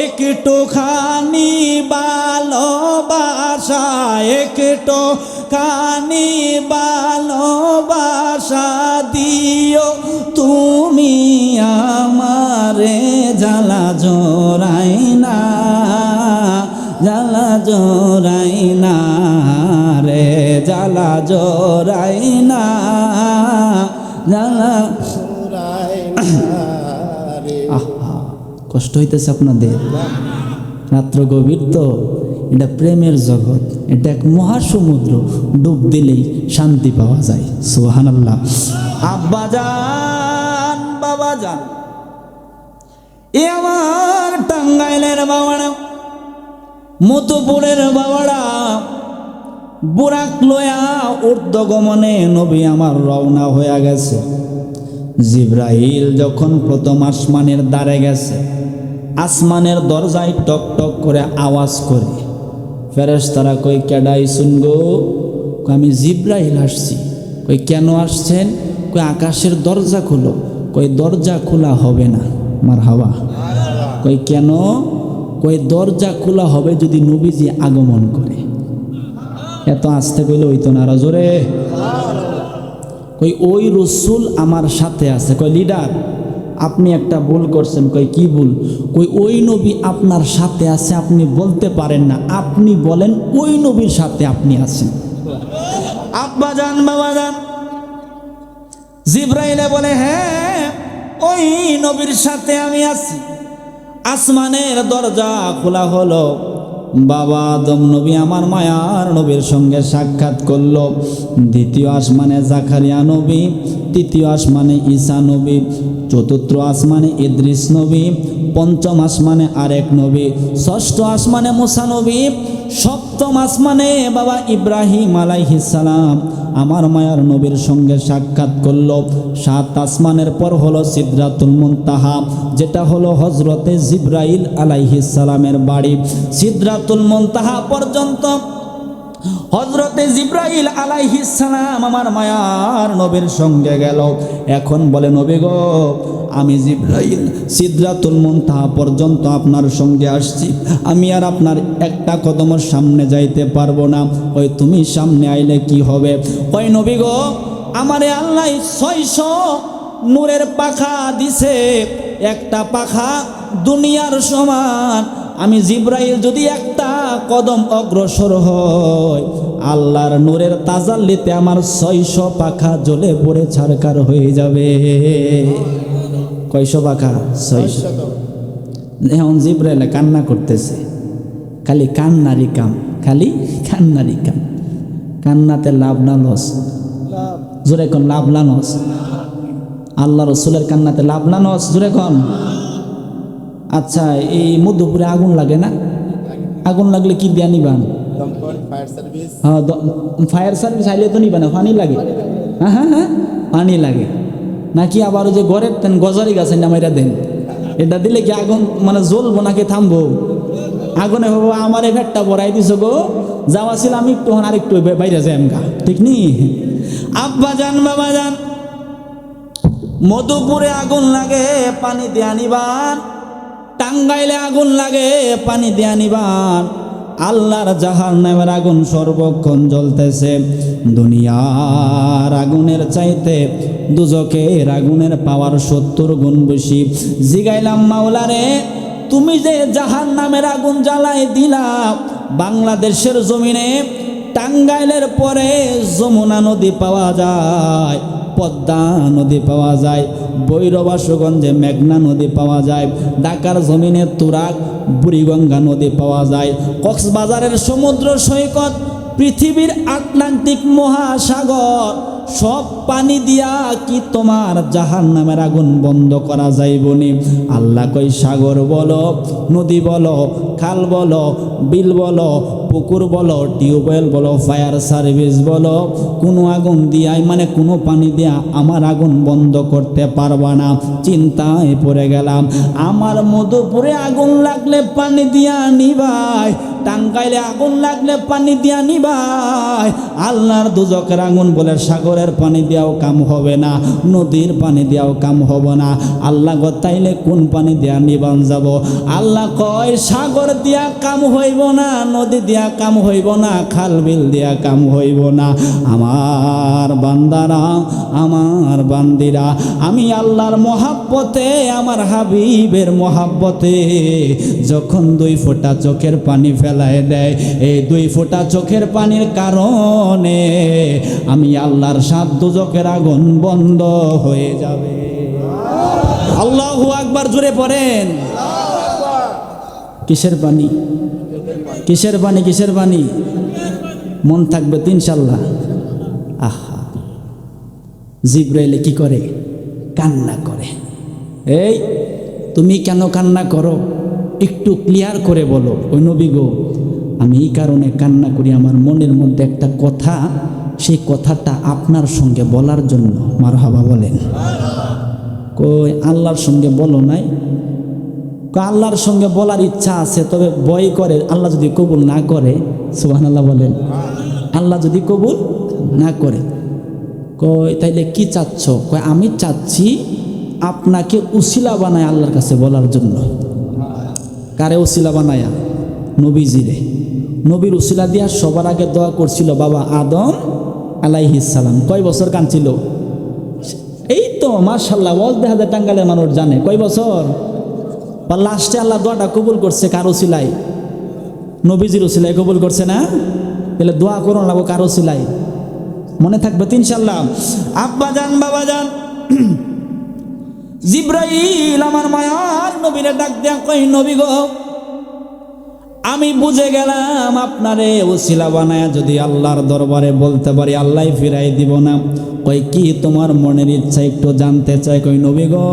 একটুখানি ভালোবাসা, একটুখানি ভালোবাসা দিও তুমি আমারে, জ্বালা জোড়াই না, জ্বালা জোড়াই না রে, জ্বালা জোড়াই না, জ্বালা জোড়াই না রে। আহা, কষ্ট হইতেছে আপনাদের? রাত্র গভীর তো, এটা প্রেমের জগৎ, এটা এক মহাসমুদ্র, ডুব দিলেই শান্তি পাওয়া যায়। সুবহানাল্লাহ। আব্বাজান, বাবাজান, এ আমার টাঙ্গাইলের বাবারা, মতুপুরের বাবারা, বুরাক লয়া ঊর্ধ্বগমনে নবী আমার রওনা হয়ে গেছে। জিব্রাইল যখন প্রথম আসমানের দ্বারে গেছে, আসমানের দরজায় টক টক করে আওয়াজ করে। ফেরেশতারা কই, কেডাই শুনগো? আমি জিব্রাইল আসছি। কই, কেন আসছেন? কই, আকাশের দরজা খুলো। কই, দরজা খোলা হবে না। মারহাবা। কই, কেন? কই, দরজা খোলা হবে যদি নবীজি আগমন করে। এত আস্তে কইলে হইতো না, আরো জোরে। কই ওই রসুল আমার সাথে আছে। কই লিডার আপনি একটা ভুল করছেন। কই কি ভুল? কই ওই নবী আপনার সাথে আছে, আপনি বলতে পারেন না, আপনি বলেন ওই নবীর সাথে আপনি আছেন। আব্বা জান বাবা জান, জিব্রাইলে বলে হ্যাঁ ওই নবীর সাথে আমি আছি। আসমানের দরজা খোলা হলো, বাবা আদম নবী আমার মায়ার নবীর সঙ্গে সাক্ষাৎ করলো। দ্বিতীয় আসমানে জাকারিয়া নবী, তৃতীয় আসমানে ঈসা নবী, চতুর্থ আসমানে ইদ্রিস নবী, পঞ্চম আসমানে আরেক নবী, ষষ্ঠ আসমানে মুসা নবী, সপ্তম আসমানে বাবা ইব্রাহিম আলাইহিস সালাম আমার মায়ার নবীর সঙ্গে সাক্ষাৎ করলো। সাত আসমানের পর হলো সিদরাতুল মুনতাহা, যেটা হলো হজরতে জিব্রাইল আলাইহিস সালামের বাড়ি। সিদরাতুল মুনতাহা পর্যন্ত হজরতে জিব্রাইল আলাইহিস সালাম আমার মায়ার নবীর সঙ্গে গেল। এখন বলে নবী গো আমি জিব্রাইল সিদরাতুল মুনতাহা পর্যন্ত আপনার সঙ্গে আসছি, আমি আর আপনার একটা কদমের সামনে যাইতে পারবো না। ওই তুমি সামনে আইলে কি হবে? ওই নবী গো আমারে আল্লাহ 600 নূরের পাখা দিছে, একটা পাখা দুনিয়ার সমান। আমি জিব্রাইল যদি একটা কদম অগ্রসর হয়, আল্লাহর নূরের তাজাল্লিতে আমার 600 পাখা জ্বলে পড়ে ছারখার হয়ে যাবে। কয়শো পাখা? 600। এখন জিব্রাইল কান্না করতেছে, খালি কান্নারি কাম, খালি কান্নারি কাম। কান্নাতে লাভ না লস? জোরে কোন লাভ না লস? আল্লাহ রসুলের কান্নাতে লাভ না লস? জোরে কোন। আচ্ছা এই মধ্যপুরে আগুন লাগে না? আগুন লাগলে কি দিয়া নিবান? হ্যাঁ ফায়ার সার্ভিস আইলে তো নিবা না, পানি লাগে। হ্যাঁ হ্যাঁ হ্যাঁ পানি লাগে নাকি? আবার ওই যে ঘরের তেন গজারি গাছের নামাইরা দেন, এটা দিলে কি আগুন মানে জ্বলবো নাকি থামবো? আগুনে হবো আমার এফেক্টটা বড়াই দিছ গো, যাওয়া ছিল আমি একটু আর একটু বাইরে যাই আমগা, ঠিক নি? আব্বা জান বাবা জান, মধুপুরে আগুন লাগে পানি দেয়া নিবান, টাঙ্গাইলে আগুন লাগে পানি দেয়া নিবান। আল্লাহর জাহান্নামের আগুন সর্বক্ষণ জ্বলতেছে। দুনিয়ার আগুনের চাইতে দুজকের আগুনের পাওয়ার 70 গুণ বেশি। জিগাইলাম মাওলারে তুমি যে জাহান্নামের আগুন জ্বালাই দিলা বাংলাদেশের জমিনে, টাঙ্গাইলের পরে যমুনা নদী পাওয়া যায়, পদ্মা নদী পাওয়া যায়, ভৈরবাসগঞ্জে মেঘনা নদী পাওয়া যায়, ঢাকার জমিনে তুরাগ বুড়িগঙ্গা নদী পাওয়া যায়, কক্সবাজারের সমুদ্র সৈকত, পৃথিবীর আটলান্টিক মহাসাগর, সব পানি দিয়া কি তোমার জাহান্নামের আগুন বন্ধ করা যাইবনি? আল্লাহ কই সাগর বলো, নদী বলো, খাল বলো, বিল বলো, পুকুর বলো, টিউবওয়েল বলো, ফায়ার সার্ভিস বলো, কোনো আগুন দিয়াই মানে কোনো পানি দিয়া আমার আগুন বন্ধ করতে পারবা না। চিন্তায় পড়ে গেলাম, আমার মধুপুরে আগুন লাগলে পানি দিয়া নিবাই, টাঙ্গাইলে আগুন লাগলে পানি দিয়া নিবাই, আল্লাহর দুজকের আগুন বলে সাগরের পানি দিয়াও কাম হবে না, নদীর পানি দিয়াও কাম হবে না। আল্লাহ গো তাইলে কোন পানি দিয়া নিবান যাব? আল্লাহ কয় সাগর দিয়া কাম হইব না, নদী দিয়া কাম হইব না, খাল বিল দিয়া কাম হইব না। আমার বান্দারা, আমার বান্দিরা, আমি আল্লাহর মহাব্বতে, আমার হাবিবের মহাব্বতে যখন 2 ফোঁটা চোখের পানি ফেলায় দেয়, এই 2 ফোঁটা চোখের পানির কারণে আমি আল্লাহর 7 দুজকের আগুন বন্ধ হয়ে যাবে। আল্লাহু আকবার, জোরে পড়েন। কিসের পানি? কিসের পানি? কিসের পানি? মন থাকবে তো ইনশাল্লাহ। আহা, জিব্রাইল কি করে? কান্না করে। এই তুমি কেন কান্না করো? একটু ক্লিয়ার করে বলো। ওই নবী গো আমি এই কারণে কান্না করি, আমার মনের মধ্যে একটা কথা, সেই কথাটা আপনার সঙ্গে বলার জন্য। মারহাবা বলেন। কই আল্লাহর সঙ্গে বলো নাই? আল্লাহর সঙ্গে বলার ইচ্ছা আছে, তবে ভয় করে আল্লাহ যদি কবুল না করে। সুবহানাল্লাহ বলেন। আল্লাহ যদি কবুল না করে, কই তাইলে কি চাচ্ছ? কয় আমি চাচ্ছি আপনাকে উসিলা বানায় আল্লাহর কাছে বলার জন্য। কারে উসিলা বানায়া? নবীজিরে। নবীর উসিলা দিয়া সবার আগে দোয়া করছিল বাবা আদম আলাইহিস সালাম। কয় বছর কাঁদছিল? এই তো মাশাআল্লাহ, ওয়াজ দেখা যায় টাঙ্গালের মানুষ জানে কয় বছর। বা লাস্টে আল্লাহ দোয়াটা কবুল করছে কার উসিলায়? নবীজির উসিলায় কবুল করছে না? তাহলে দোয়া করুন লাগবো কার উসিলায়, মনে থাকবে তো ইনশাআল্লাহ। আব্বা জান বাবা জান, জিব্রাইল আমার মায়ার নবীরে ডাক দেয়া কই নবী গো, আমি বুঝে গেলাম আপনারে ওসিলা বানায়া যদি আল্লাহর দরবারে বলতে পারি আল্লাহ ফিরাই দিব না। কই কি তোমার মনের ইচ্ছা একটু জানতে চাই। কই নবী গো,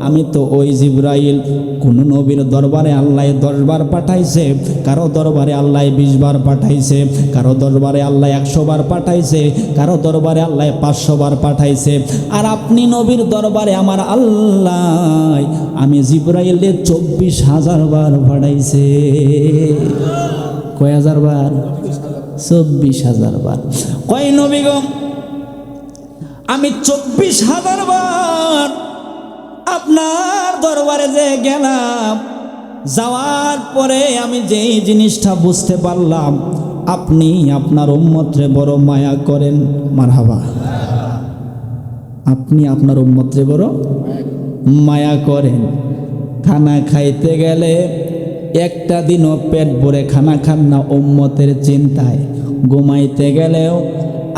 আমি তো ওই জিব্রাইল, কোন নবীর দরবারে আল্লাহ 10 বার পাঠাইছে, কারো দরবারে আল্লাহ 20 বার পাঠাইছে, কারো দরবারে আল্লাহ 100 বার পাঠাইছে, কারো দরবারে আল্লাহ 500 বার পাঠাইছে। আর আপনি নবীর দরবারে আমার আল্লাহ আমি জিব্রাইলে 24,000 বার পাঠাইছে। কয় হাজার বার? 24,000 বার। কয় নবী গো, আমি 24,000 বার আপনার দরবারে যে গেলাম, যাওয়ার পরে আমি যেই জিনিসটা বুঝতে পারলাম, আপনি আপনার উম্মতরে বড় মায়া করেন। মারহাবা। আপনি আপনার উম্মতরে বড় মায়া করেন। খানা খাইতে গেলে একটা দিনও পেট ভরে খানা খান না উম্মতের চিন্তায়, ঘুমাইতে গেলেও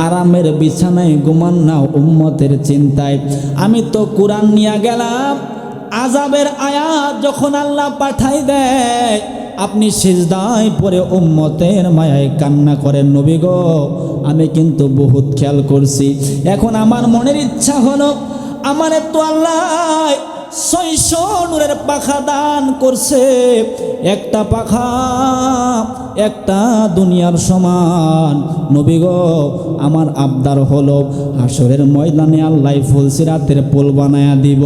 আরামের বিছানায় ঘুমান না উম্মতের চিন্তায়। আমি তো কোরআন নিয়ে গেলাম, আযাবের আয়াত যখন আল্লাহ পাঠাই দেয় আপনি সিজদায় পড়ে উম্মতের মায়ায় কান্না করেন। নবী গো, আমি কিন্তু বহুত খেয়াল করছি। এখন আমার মনের ইচ্ছা হলো, আমারে তো আল্লাহ 600 নূরের পাখা দান করছে, একটা পাখা একটা দুনিয়ার সমান। নবী গো, আমার আবদার হলো হাসরের ময়দানে আল্লাহ ফুলসিরাতের পুল বানায়া দিব,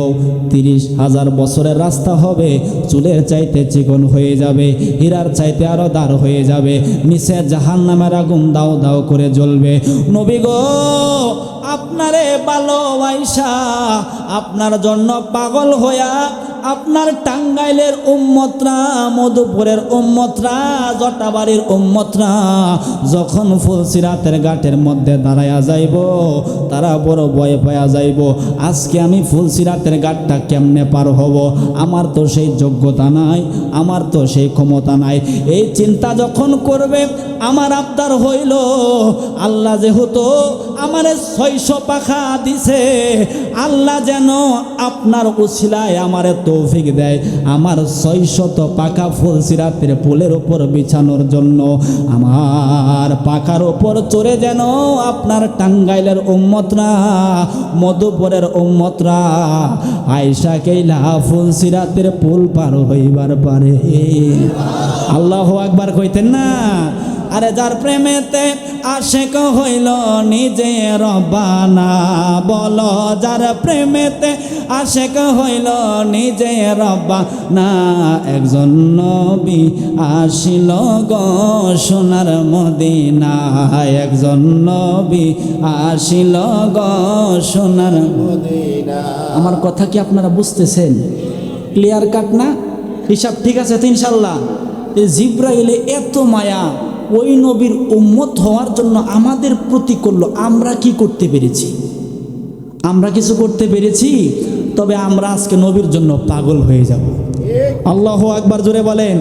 30,000 বছরের রাস্তা হবে, চুলের চাইতে চিকন হয়ে যাবে, হীরার চাইতে আরো দার হয়ে যাবে, নিচে জাহান্নামের আগুন দাও দাও করে জ্বলবে। নবী গো, আপনারে ভালোবাসা, আপনার জন্য পাগল হইয়া আপনার টাঙ্গাইলের উম্মতরা, মধুপুরের উম্মতরা, জটাবাড়ির উম্মতরা যখন ফুলসিরাতের ঘাটের মধ্যে দাঁড়ায়া যাইব, তারা বড় ভয় পায়া যাইব। আজকে আমি ফুলসিরাতের ঘাটটা কেমনে পার হব? আমার তো সেই যোগ্যতা নাই, আমার তো সেই ক্ষমতা নাই। এই চিন্তা যখন করবে, আমার আবদার হইল আল্লাহ যেহেতু আমারে 600 পাখা দিছে, আল্লাহ যেন আপনার উসিলায় আমারে তৌফিক দেয়, আমার 600 পাখা ফুলসিরাতের পুলের উপর বিছানোর জন্য। আমার পাখার উপর চড়ে যেন আপনার টাঙ্গাইলের উম্মতরা, মধুপুরের উম্মতরা আয়সা কেইলা ফুলসিরাতের পুল পার হইবার পারে। আল্লাহু আকবার কইতেন না? আরে যার প্রেমেতে আশেক হইল নিজে রব্বানা, বলো যার প্রেমেতে আশেক হইল নিজে রব্বানা। একজন নবী আসিল গো সোনার মদিনা, একজন নবী আসিল গো সোনার মদিনা। আমার কথা কি আপনারা বুঝতেছেন? ক্লিয়ার কাট না? হিসাব ঠিক আছে তো ইনশাল্লাহ? এই জিব্রাইলে এত মায়া ওই নবীর উম্মত হওয়ার জন্য আমাদের প্রতি করলো। আমরা কি করতে পেরেছি? আমরা কিছু করতে পেরেছি? তবে আমরা আজকে নবীর জন্য পাগল হয়ে যাব। আল্লাহু আকবার জোরে বলেন।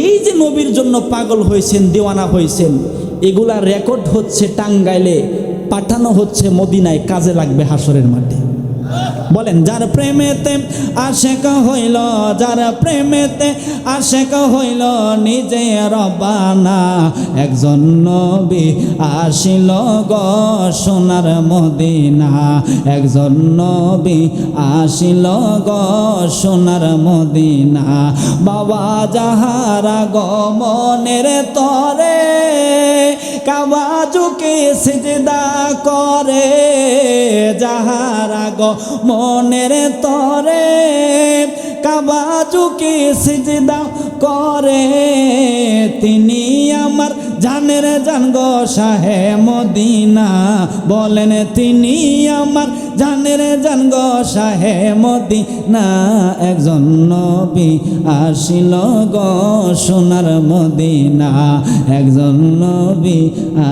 এই যে নবীর জন্য পাগল হয়েছেন, দিওয়ানা হয়েছেন, এগুলা রেকর্ড হচ্ছে টাঙ্গাইলে, পাঠানো হচ্ছে মদিনায়, কাজে লাগবে হাসরের মাঠে। বলেন, যার প্রেমেতে আশেক হইল, যার প্রেমেতে আশেক হইল নিজে রব্বানা, একজন নবী আসিল গো সোনার মদিনা, একজন নবী আসিল গো সোনার মদিনা। বাবা যাহারা গমনের তরে কাবা ঝুঁকে সিজদা করে, যাহারা মনের তরে কাবা ঝুঁকে সিজদা করে, তিনি আমার জানের জান গো শাহে মদিনা। বলেন, তিনি আমার জানের জান গো শাহে মদিনা একজন নবী আসিল গো সোনার মদিনা একজন নবী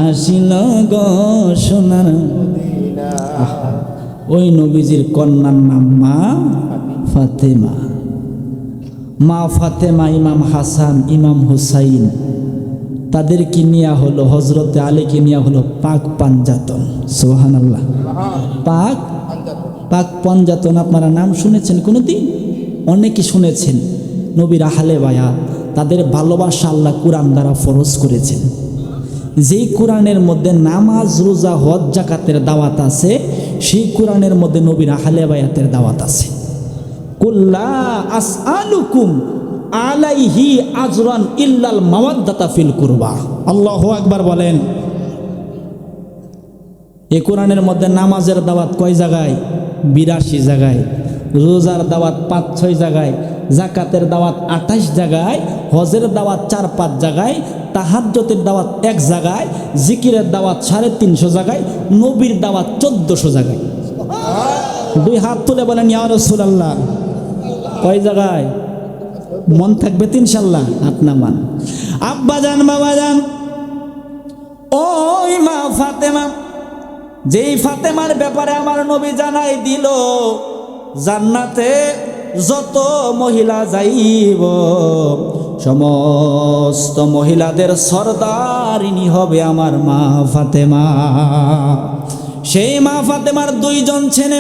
আসিল গো সোনার ওই নবীজির কন্যার নাম মা ফাতেমা। মা ফাতেমা ইমাম হাসান ইমাম হুসাইন তাদেরকে নিয়ে হলো হজরতে আলীকে নিয়ে হলো পাক পাঞ্জাতন। সুবহানাল্লাহ। পাক পাক পাঞ্জাতন আপনারা নাম শুনেছেন কোনোদিন? অনেকে শুনেছেন। নবীর আহলে বায়াত তাদের ভালোবাসা আল্লাহ কুরআন দ্বারা ফরজ করেছেন। যেই কোরআনের মধ্যে নামাজ রোজা হজ যাকাতের দাওয়াত আছে সেই কোরআনের মধ্যে নবীর আহলে বায়াতের দাওয়াত আছে। কুল্লা আসআলুকুম আলাইহি আজরান ইল্লাল মাওয়াদ্দাতা ফিল কুরবা। আল্লাহু আকবার বলেন। এই কোরআনের মধ্যে নামাজের দাওয়াত কয় জায়গায়? 82 জায়গায়। রোজার দাওয়াত 5-6 জায়গায়, যাকাতের দাওয়াত 28 জায়গায়, হজের দাওয়াত 4-5 জায়গায়, তাহাজ্জুদের দাওয়াত 1 জায়গায়, জিকিরের দাওয়াত 350 জায়গায়, নবীর দাওয়াত 1400 জায়গায়। 2 হাত তুলে বলেন ইয়া রাসূলুল্লাহ। কয় জায়গায়? মন থাকবে তো ইনশাআল্লাহ। হাত নামান। আব্বা জান বাবা জান ওই মা ফাতেমা, যেই ফাতেমার ব্যাপারে আমার নবী জানাই দিল জান্নাতে যত মহিলা যাইব সমস্ত মহিলাদের সরদারিনী হবে আমার মা ফাতেমা। সেই মা ফাতেমার 2 জন ছেলে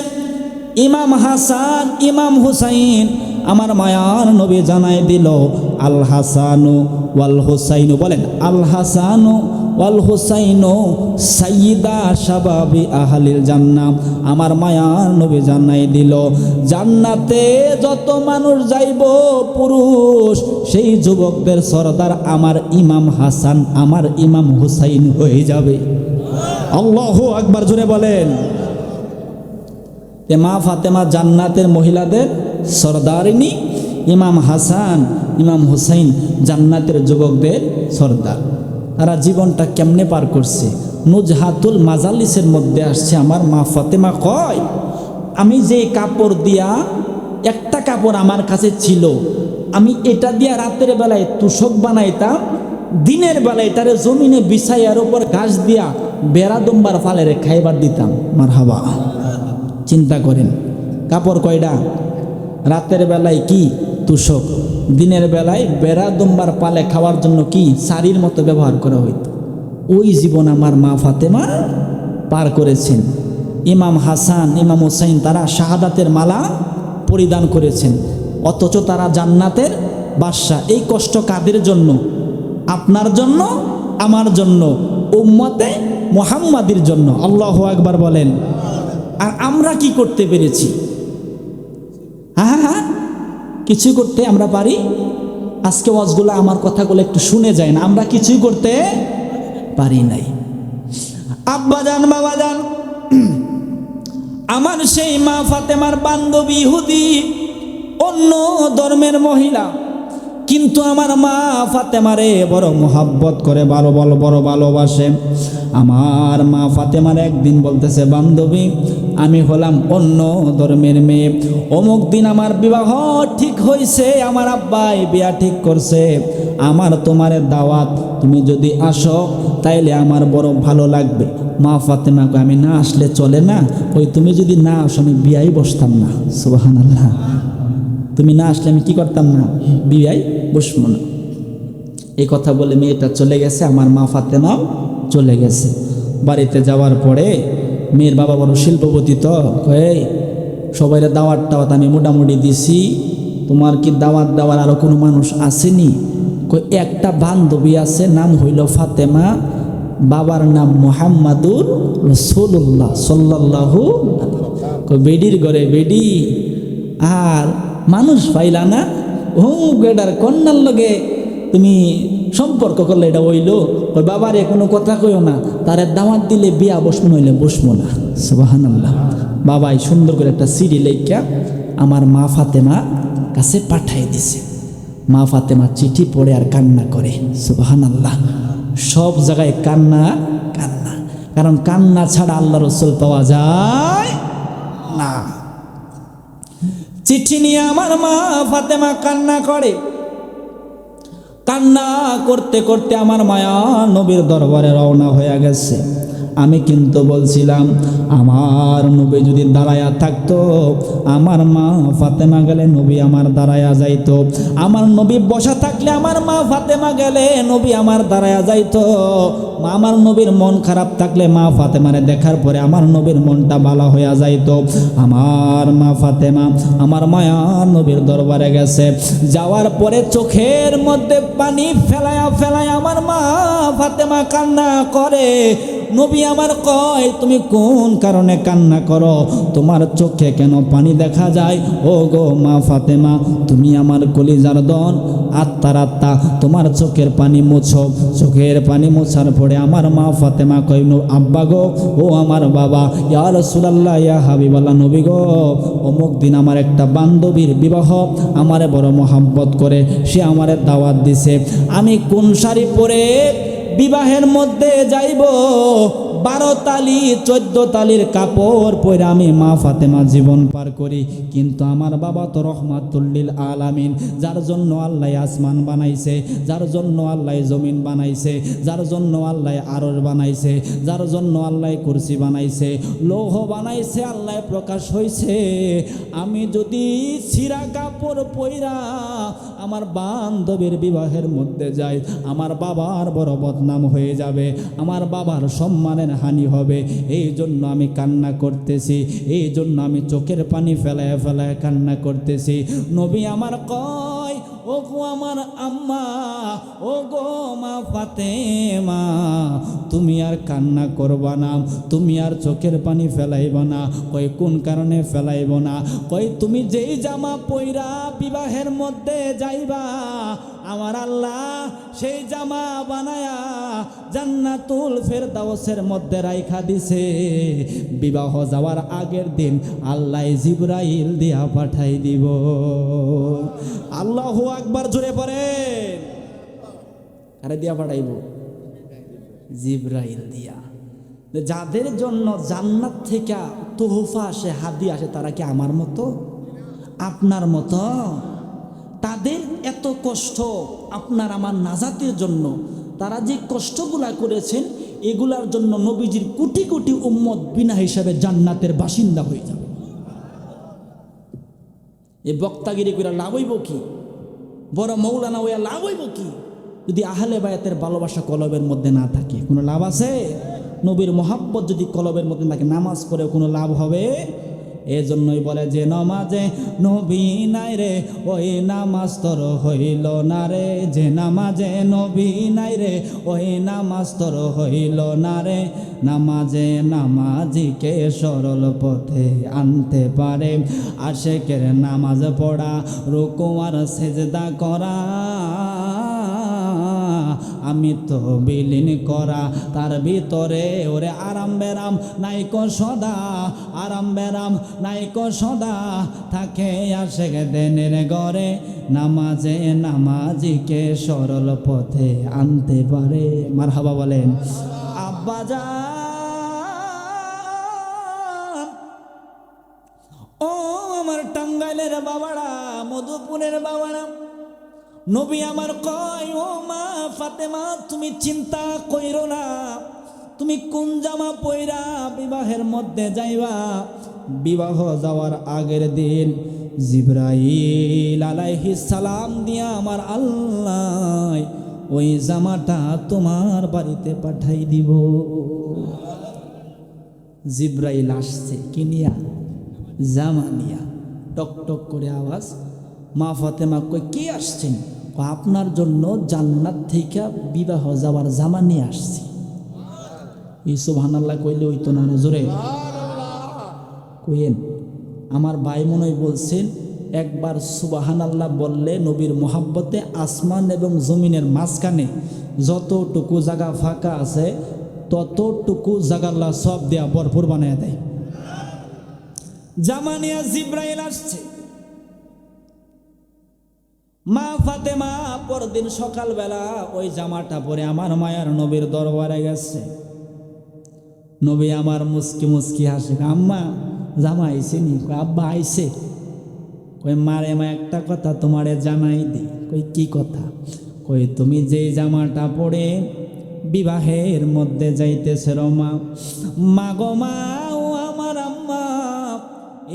ইমাম হাসান ইমাম হুসাইন আমার মায়ার নবী জানাই দিল আল হাসানু ওয়াল হুসাইনু। বলেন আল হাসানু ওয়াল হুসাইনু সাইয়্যিদা শাবাবি আহলিল জান্নাহ। আমার মায়ার নবী জানাই দিল জান্নাতে যত মানুষ যাইব পুরুষ সেই যুবকদের সরদার আমার ইমাম হাসান আমার ইমাম হুসাইন হয়ে যাবে। আল্লাহু আকবার জোরে বলেন। মা ফাতেমা জান্নাতের মহিলাদের সরদারিনী, ইমাম হাসান ইমাম হুসাইন জান্নাতের যুবকদের সরদার। তারা জীবনটা কেমনে পার করছে? নুজহাতুল মাজালিসের মধ্যে আসছে আমার মা ফাতেমা কয় আমি যে কাপড় দিয়া, একটা কাপড় আমার কাছে ছিল, আমি এটা দিয়া রাতের বেলায় তুষক বানাইতাম, দিনের বেলায় এটারে জমিনে বিছাইয়ার উপর ঘাস দিয়া বেড়া দুম্বার ফালের খাইবার দিতাম। মারহাবা। চিন্তা করেন কাপড় কয়টা? রাতের বেলায় কি তুষক, দিনের বেলায় বেড়া দুম্বার পালে খাওয়ার জন্য কি শাড়ির মতো ব্যবহার করা হইত। ওই জীবন আমার মা ফাতেমা পার করেছেন। ইমাম হাসান ইমাম হুসাইন তারা শাহাদাতের মালা পরিধান করেছেন, অথচ তারা জান্নাতের বাদশা। এই কষ্ট কাদের জন্য? আপনার জন্য, আমার জন্য, উম্মতে মুহাম্মাদির জন্য। আল্লাহু আকবার বলেন। আর আমরা কি করতে পেরেছি? হ্যাঁ, কিছুই করতে আমরা পারি? আজকে ওয়াজগুলো আমার কথাগুলো একটু শুনে যায় না, আমরা কিছুই করতে পারি নাই। আব্বা জান বাবা জান আমার সেই মা ফাতেমার বান্ধবী ইহুদি, অন্য ধর্মের মহিলা, কিন্তু আমার মা ফাতেমারে বড় মোহাব্বত করে, বড় ভালোবাসে। আমার মা ফাতেমার একদিন বলতেছে বান্ধবী আমি হলাম অন্য ধর্মের মেয়ে, অমুক দিন আমার বিবাহ ঠিক হয়েছে, আমার আব্বাই বিয়া ঠিক করছে, আমার তোমারে দাওয়াত, তুমি যদি আসো তাইলে আমার বড় ভালো লাগবে। মা ফাতেমাকে আমি না আসলে চলে না, ওই তুমি যদি না আসো আমি বিয়াই বসতাম না। সুবহানাল্লাহ। তুমি না আসলে আমি কি করতাম না, বিয়াই বসবো না। এই কথা বলে মেয়েটা চলে গেছে, আমার মা ফাতেমাও চলে গেছে। বাড়িতে যাওয়ার পরে মেয়ের বাবা বড় শিল্পপতি, তো এই সবাই দাওয়াত আমি মোটামুটি দিছি, তোমার কি দাওয়াত দেওয়ার আরও কোনো মানুষ আসেনি? কই একটা বান্ধবী আছে, নাম হইল ফাতেমা, বাবার নাম মুহাম্মাদুর রাসূলুল্লাহ সাল্লাল্লাহু। কই বেডির ঘরে বেডি আর মানুষ পাইলা না, ও গেডার কন্যার লগে তুমি সম্পর্ক করলে এটা হইল। ওই বাবারে কোনো কথা কইও না, তার দাওয়াত দিলে বিয়া বসবো নইলে বসবো না। সুবহানাল্লাহ। বাবাই সুন্দর করে একটা সিডি লেখা আমার মা ফাতেমা কাছে পাঠাই দিছে। মা ফাতেমা চিঠি পড়ে আর কান্না করে। সুবহানাল্লাহ। সব জায়গায় কান্না কান্না, কারণ কান্না ছাড়া আল্লাহ রসুল পাওয়া যায় না। চিঠি নিয়ে আমার মা ফাতেমা কান্না করে। কান্না করতে করতে আমার মায়া নবীর দরবারে রওনা হয়ে গেছে। আমি কিন্তু বলছিলাম আমার নবী যদি দাঁড়ায়া থাকতো, আমার মা ফাতেমা গেলে নবী আমার দাঁড়ায়া যাইতো। আমার নবী বসা থাকলে আমার মা ফাতেমা গেলে নবী আমার দাঁড়ায়া যাইতো। আমার নবীর মন খারাপ থাকলে মা ফাতেমারে দেখার পরে আমার নবীর মনটা ভালো হইয়া যাইতো। আমার মা ফাতেমা আমার মায়া নবীর দরবারে গেছে। যাওয়ার পরে চোখের মধ্যে পানি ফেলায়া ফেলায়া আমার মা ফাতেমা কান্না করে। নবী আমার কয়, তুমি কোন কারণে কান্না করো? তোমার চোখে কেন পানি দেখা যায়? ও গো মা ফাতেমা, তুমি আমার কলিজার দন, আত্মার আত্মা, তোমার চোখের পানি মুছো। চোখের পানি মোছার পরে আমার মা ফাতেমা কয়, আব্বা গো, ও আমার বাবা, ইয়া রাসূলুল্লাহ, ইয়া হাবিবাল্লাহ, নবী গো, অমুক দিন আমার একটা বান্ধবীর বিবাহ, আমারে বড় মহাব্বত করে, সে আমারে দাওয়াত দিছে। আমি কোন শাড়ি পরে বিবাহের মধ্যে যাইব? 12 তালি 14 তালির কাপড় পরে আমি মা ফাতেমা জীবন পার করি। কিন্তু আমার বাবা তো রহমাতুল্লিল আলামিন, যার জন্য আল্লাহ আসমান বানাইছে, যার জন্য আল্লাহ জমিন বানাইছে, যার জন্য আল্লাহ আরশ বানাইছে, যার জন্য আল্লাহ কুরসি বানাইছে, লৌহ বানাইছে, আল্লাহ প্রকাশ হইছে। আমি যদি ছিঁড়া কাপড় পইরা আমার বান্ধবীর বিবাহের মধ্যে যাই, আমার বাবার বড় বদনাম হয়ে যাবে, আমার বাবার সম্মানের হানি হবে। এই জন্য আমি কান্না করতেছি, এই জন্য আমি চোখের পানি ফেলায় ফেলায় কান্না করতেছি। নবী আমার কয়, ও গো আমার আম্মা, ও গো মা ফাতেমা, তুমি আর কান্না করবা না, তুমি আর চোখের পানি ফেলাইবা না। কই কোন কারণে ফেলাইব না? কই তুমি যেই জামা পইরা বিবাহের মধ্যে যাইবা, আমার আল্লাহ সেই জামা বানায়া জান্নাতুল ফেরদাউসের মধ্যে রাইখা দিছে। বিবাহ যাওয়ার আগের দিন আল্লাহ জিবরাইল দিয়া পাঠাই দিব। আল্লাহু আকবার, জোরে পড়েন। আরে দিয়া পাঠাইব? জিবরাইল দিয়া। যাদের জন্য জান্নাত থেকে তোহফা আসে, হাদিয়া আসে, তারা কি আমার মতো, আপনার মতো? তাদের এত কষ্ট আপনার আমার নাজাতের জন্য, তারা যে কষ্টগুলা করেছেন, এগুলার জন্য নবীজির কোটি কোটি উম্মত বিনা হিসাবে জান্নাতের বাসিন্দা হয়ে যাবে। এ বক্তাগিরি করে লাভ হইব কি? বড় মৌলানা হইয়া লাভ হইব কি? যদি আহলে বায়াতের ভালোবাসা কলবের মধ্যে না থাকে, কোনো লাভ আছে? নবীর মহাব্বত যদি কলবের মধ্যে থাকে, নামাজ পড়ে কোনো লাভ হবে? এজন্যই বলে যে নামাজে নবী নাই রে, ওই নামাজ তোর হইল না রে। যে নামাজে নবী নাই রে, ওই নামাজ তোর হইল না রে। নামাজে নামাজিকে সরল পথে আনতে পারে, আশেকের নামাজ পড়া, রুকু আর সেজদা করা, আমি তো বিলীন করা তার ভিতরে। ওরে আরাম বেরাম নাইকো সদা, আরাম বেরাম নাইকো সদা, থাকে আশেক দেনের ঘরে। নামাজে নামাজিকে সরল পথে আনতে পারে। মারহাবা বলেন। আব্বাজান, ও আমার টাঙ্গাইলের বাবারা, মধুপুরের বাবারা, নবী আমার কয়, ও মা ফাতেমা, তুমি চিন্তা কইরো না, তুমি কোন জামা পইরা বিবাহের মধ্যে যাইবা। বিবাহ যাওয়ার আগের দিন জিবরাইল আলাইহিস সালাম দিয়া আমার আল্লাহ ওই জামাটা তোমার বাড়িতে পাঠাই দিব। জিবরাইল আসছে কি নিয়া? জামা নিয়া। টক টক করে আওয়াজ। মা ফাতেমা কই, কে আসছেন? আপনার জন্য জান্নাত থেকে বিবাহ যাওয়ার জামা নিয়ে আসছি। এই সুবহানাল্লাহ কইলে হইতো না, জোরে কইেন। আমার ভাই মনে বলছেন, একবার সুবহানাল্লাহ বললে নবীর মোহাব্বতে আসমান এবং জমিনের মাঝখানে যতটুকু জায়গা ফাঁকা আছে, ততটুকু জায়গা আল্লাহ সব দেয়া ভরপুর বানায় দেয়। জামা নিয়ে জিবরাইল আসছে। মা ফাতেমা পরদিন সকালবেলা ওই জামাটা পরে আমার মায়ার নবীর দরবারে গেছে। নবী আমার মুস্কি মুস্কি হাসে, আম্মা জামা আইছে নি? কয় আব্বা আইছে। কই মারে মা একটা কথা তোমারে জানাই দি। কই কি কথা? কই তুমি যেই জামাটা পরে বিবাহের মধ্যে যাইতেছে রমা, মা গো মা, ও আমার আম্মা,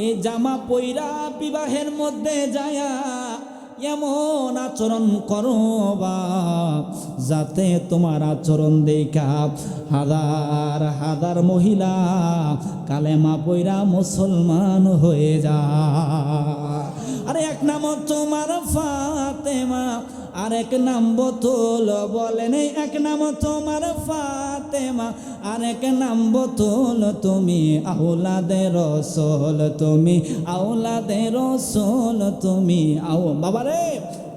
এই জামা পইরা বিবাহের মধ্যে যায়া এমন আচরণ করো বা যাতে তোমার আচরণ দেখা হাজার হাজার মহিলা কালেমা পইরা মুসলমান হয়ে যায়। আরে এক নাম তোমার ফাতেমা, আরেক নাম বোতল, বলেন এক নাম তোমার ফাতেমা, আরেক নাম বোতল। তুমি আওলাদে রসুল, তুমি আওলাদে রসুল, তুমি বাবারে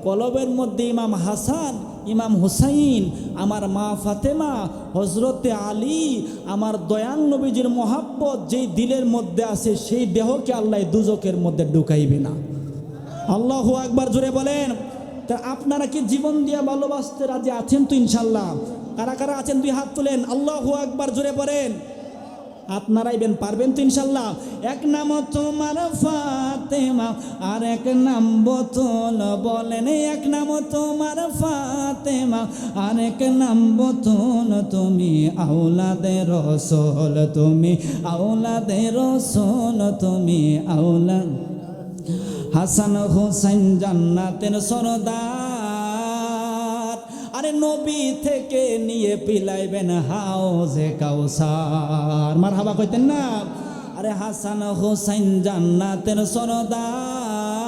কলবের মধ্যে ইমাম হাসান, ইমাম হুসাইন, আমার মা ফাতেমা, হজরতে আলী, আমার দয়াল নবীজির মোহাব্বত যেই দিলের মধ্যে আছে সেই দেহকে আল্লাহ দুজকের মধ্যে ঢুকাইবে না। আল্লাহু আকবার জোরে বলেন। তা আপনারা কি জীবন দিয়া ভালোবাসতে রাজি আছেন তো ইনশাল্লাহ? কারা কারা আছেন দুই হাত তুলেন, আল্লাহু আকবার জোরে বলেন। আপনারাইবেন, পারবেন তো ইনশাল্লাহ? এক নাম তোমার ফাতেমা, আর এক নাম বোতল, বলেন এক নাম তোমার ফাতেমা, আর এক নাম বোতল। তুমি আওলাদে রসুল, তুমি আওলাদে রসুল, তুমি আওলাদ। হাসান হুসাইন জান্নাতের সরদার, আরে নবী থেকে নিয়ে পিলাইবেন হাউজে কাউসার। মারহাবা কইতেন না? আরে হাসান হুসাইন জান্নাতের সরদার,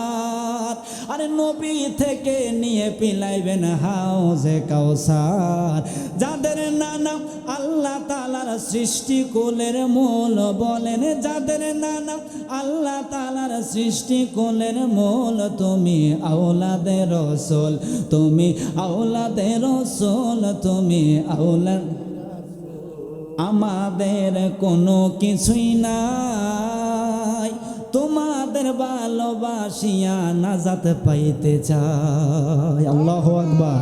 আরে নবী থেকে নিয়ে পিলাইবেন হাউজে কাউসার। যাদের নানা আল্লাহ তাআলার সৃষ্টি কুলের মূল, বলেন যাদের নানা আল্লাহ তাআলার সৃষ্টি কুলের মূল। তুমি আওলাদে রসুল, তুমি আওলাদে রসুল, তুমি আওলাদ। আমাদের কোনো কিছুই নাই, তোমাদের ভালোবাসিয়া নাজাত পাইতে চাই। আল্লাহু আকবার।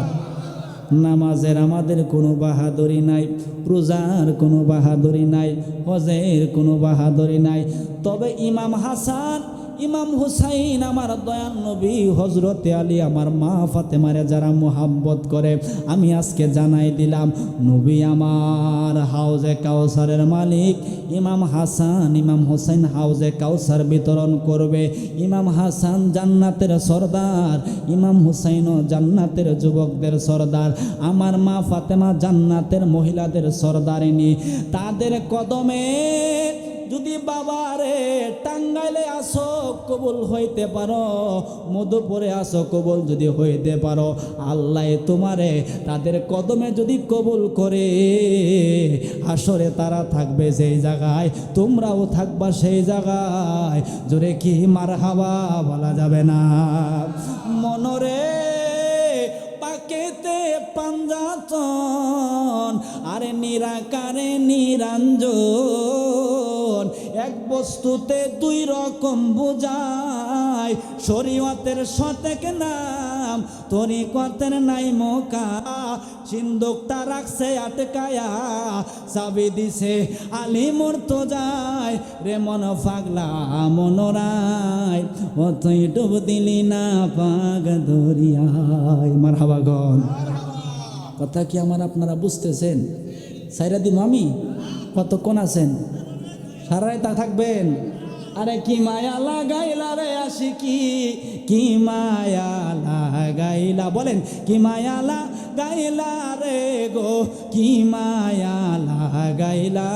নামাজের আমাদের কোনো বাহাদুরি নাই, রোজার কোনো বাহাদুরি নাই, হজের কোনো বাহাদুরি নাই। তবে ইমাম হাসান, ইমাম হুসাইন, আমার দয়াল নবী হজরতে আলী, আমার মা ফাতেমারে যারা মোহাব্বত করে, আমি আজকে জানাই দিলাম নবী আমার হাউজে কাউসারের মালিক। ইমাম হাসান, ইমাম হুসাইন হাউজে কাউসার বিতরণ করবে। ইমাম হাসান জান্নাতের সর্দার, ইমাম হুসাইনও জান্নাতের যুবকদের সর্দার, আমার মা ফাতেমা জান্নাতের মহিলাদের সর্দারিনী। তাদের কদমে যদি বাবারে টাঙ্গাইলে আসো কবুল হইতে পারো, মধুপুরে আসো কবুল যদি হইতে পারো, আল্লাহ তোমারে তাদের কদমে যদি কবুল করে, আসরে তারা থাকবে সেই জায়গায়, তোমরাও থাকবা সেই জায়গায়। জোরে কি মারহাবা বলা যাবে না? মনরে পাকেতে পাঞ্জাতন, আরে নিরাকারে নিরঞ্জন, এক বস্তুতে দুই রকম বুঝায়। শরীয়তের সতেক নাম, তরিকতের নাই মোকা, সিন্দুকটা রাখছে আটকায়া, চাবি দিছে আলী মুর্তজায়। রে মন পাগলা মনোরায়, ও তুই ডুব দিলি না পাগ দরিয়ায়। মারহাবা গন। কথা কি আমার আপনারা বুঝতেছেন? সাইরা দিম আমি? কতক্ষণ আছেন? সারা রাত থাকবেন? আরে কি মায়া লাগাইলা রে আশিকি, কি মায়া লাগাইলা, বলেন কি মায়া লাগাইলা রে গো, কি মায়া লাগাইলা।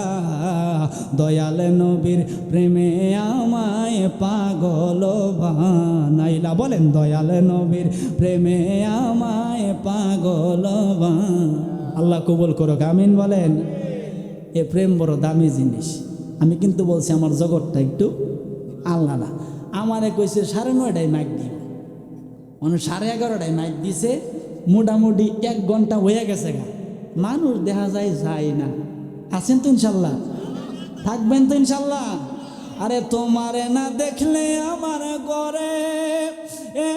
দয়াল নবীর প্রেমে আমায় পাগল বানাইলা, বলেন দয়াল নবীর প্রেমে আমায় পাগল আল্লাহ কবুল করুক, আমিন বলেন। এ প্রেম বড় দামি জিনিস। আমি কিন্তু বলছি আমার জগৎটা একটু আলাদা। আমারে কইছে 9:30টায় মাইক দিব, মানে 11:30টায় মাইক দিছে, মোটামুটি 1 ঘন্টা হয়ে গেছে গা, মানুষ দেখা যায় না। আছেন তো ইনশাল্লাহ? থাকবেন তো ইনশাল্লাহ? আরে তোমারে না দেখলে আমার ঘরে এ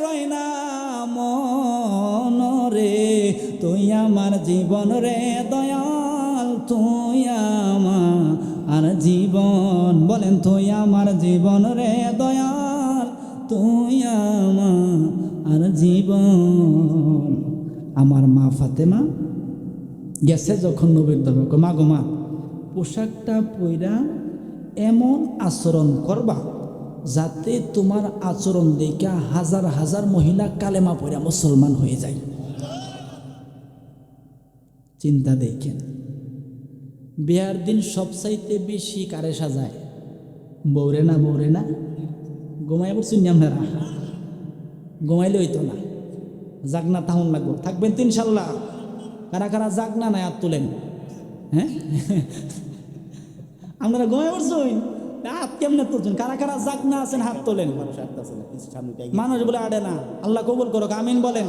রই না মন রে, তুই আমার জীবন রে দয়াল, তুই আমার আর জীবন, বলেন তুই আমার জীবন রে দয়াল, তুই আমার আর জীবন। আমার মা ফাতেমা গেছে যখন নবীর দরবারে, মা গো মা, পোশাকটা পইরা এমন আচরণ করবা যাতে তোমার আচরণ দেখা হাজার হাজার মহিলা কালেমা পড়া মুসলমান হয়ে যায়। চিন্তা দেখেন, বিয়ার দিন সবচাইতে বেশি কারে সাজায়? বৌরে না? বৌরে না? ঘুমাই পড়ছেন আপনারা? ঘুমাইলে হইতো না, জাগনা তাহন লাগবো। থাকবেন তো ইনশাল্লাহ? কারা কারা জাগনা নাই হাত তুলেন। হ্যাঁ, আপনারা ঘুমাই পড়ছেন? হাত কেমনে তুলছেন? কারা কারা জাগনা আছেন হাত তোলেন। মানুষ বলে আড়ে না, আল্লাহ কবুল করো, আমিন বলেন।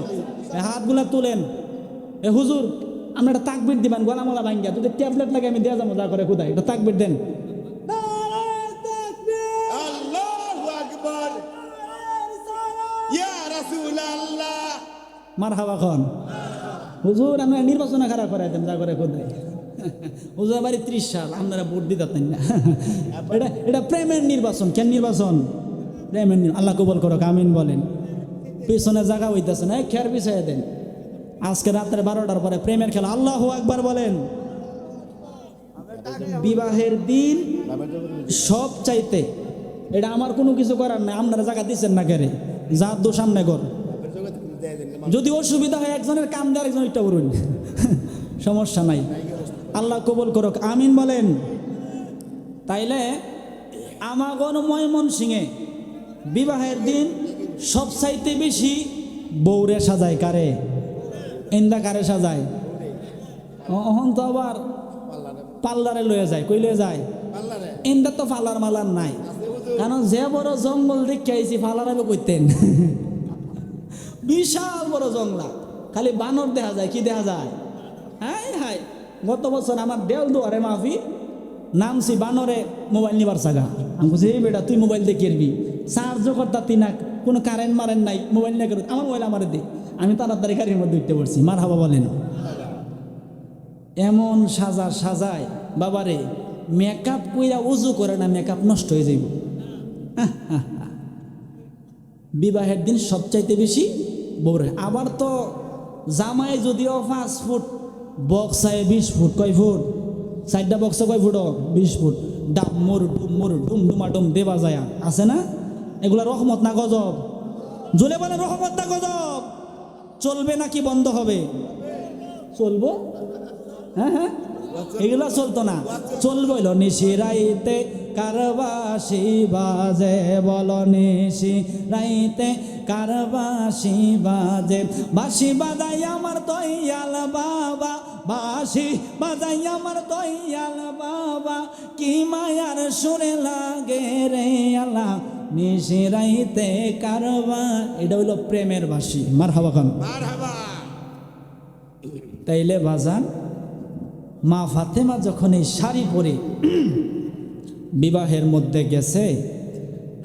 হাতগুলা তুলেন। এ হুজুর, আপনি একটা তাকবির দিবেন, গলামলা ভাঙ্গিয়া, যদি ট্যাবলেট লাগে আমি দেওয়া যাবো, যা করে খুদাই এটা তাকবির দেন। আল্লাহু আকবার, ইয়া রাসূলুল্লাহ। মারহাবা খান। হুজুর আমরা নির্বাচনে খারাপ করাই দেন, যা করে খুদাই। হুজুর বাড়ি 30 সাল, আপনারা ভোট দিতেন না। এটা প্রেমের নির্বাচন। কেন নির্বাচন? প্রেমের। আল্লাহ কবুল করো, আমিন বলেন। পিছনে জায়গা হইতেছে না, খেয়ার পিছাই দেন। আজকে রাত্রে 12টার পরে প্রেমের খেলা। আল্লাহু আকবার বলেন। বিবাহের দিন সব চাইতে, এটা আমার কোনো কিছু করার নাই, আপনারা জায়গা দিচ্ছেন না কেরে, যা দো সামনে কর। যদি অসুবিধা হয় একজনের কাম দিয়ে আরেকজন ইটা করুন, সমস্যা নাই। আল্লাহ কবুল করুক, আমিন বলেন। তাইলে আমাগর ময়মনসিংহে বিবাহের দিন সব চাইতে বেশি বৌরে সাজায়। কারে? এন্দা কারে সাজায়? অহন তো আবার পাল্লারে লয়ে যায়। কই লয়ে যায়? এন্দা তো ফালার মালার নাই, কারণ যে বড় জঙ্গল দেখে আইছি ফালার আগে কইতেন। বিশাল বড় জঙ্গলা, খালি বানর দেখা যায়। কি দেখা যায়? হাই হাই, গত বছর আমার দেল দুয়ারে মাহফি নামছি, বানরে মোবাইল নিবার সাগা। আমি বলছি, এই বেটা তুই মোবাইল দিয়ে কেরবি, চার্জও করতা তিনা, কোনো কারেন্ট মারেন নাই, মোবাইল নিয়ে কেন? আমার মোবাইল আমার দে। আমি তাড়াতাড়ি গাড়ির মধ্যে উঠতে পড়ছি। মার হাবা বলেন। এমন সাজায় বাবারে, মেকআপ কইরা উজু করে না, মেকআপ নষ্ট হয়ে যাইব। বিবাহের দিন সবচাইতে বেশি বউরে। আবার তো জামাই যদিও 5 ফুট, বক্সায় 20 ফুট। কয় ফুট? 4টা বক্স কয় ফুট? 20 ফুট। ডাম্মুর ডুম্মুর ডুম ডুমাডুম দেবা যায়, আছে না? এগুলা রহমত না গজব? জোরে বলে রহমত না গজব? চলবে নাকি বন্ধ হবে? চলবো। হ্যাঁ হ্যাঁ, এগুলা চলতো না, চলবো। নিশিরাইতে কারবাসি বাজে, বলো নিশিরাইতে কারবাসি বাজে, বাঁশি বাজাই আমার দয়াল বাবা, বাঁশি বাজাই আমার দয়াল বাবা, কি মায়ার সুরে লাগে রে আল্লাহ, নিশিরাইতে কারবা। এটা হইল প্রেমের বাঁশি। মারহাবা খান, মারহাবা। তাইলে বাজান, মা ফাতেমা যখন এই শাড়ি পরে বিবাহের মধ্যে গেছে,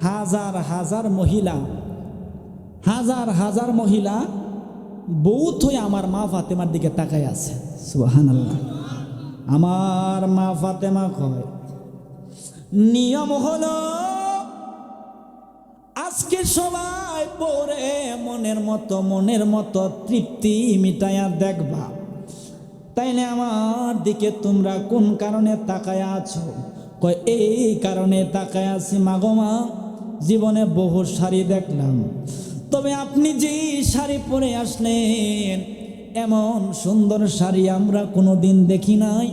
হাজার হাজার মহিলা বহুত হয়ে আমার মা ফাতেমার দিকে তাকায় আছে। সুবহানাল্লাহ। আমার মা ফাতেমা কয়, নিয়ম হলো আজকে সবাই পরে মনের মতো তৃপ্তি মিটাইয়া দেখবা। তাইলে আমার দিকে তোমরা কোন কারণে তাকায় আছো? কয় এই কারণে তাকায় আছি মাগো মা, জীবনে বহু শাড়ি দেখলাম, তবে আপনি যে শাড়ি পরে আসলেন এমন সুন্দর শাড়ি আমরা কোনো দিন দেখি নাই,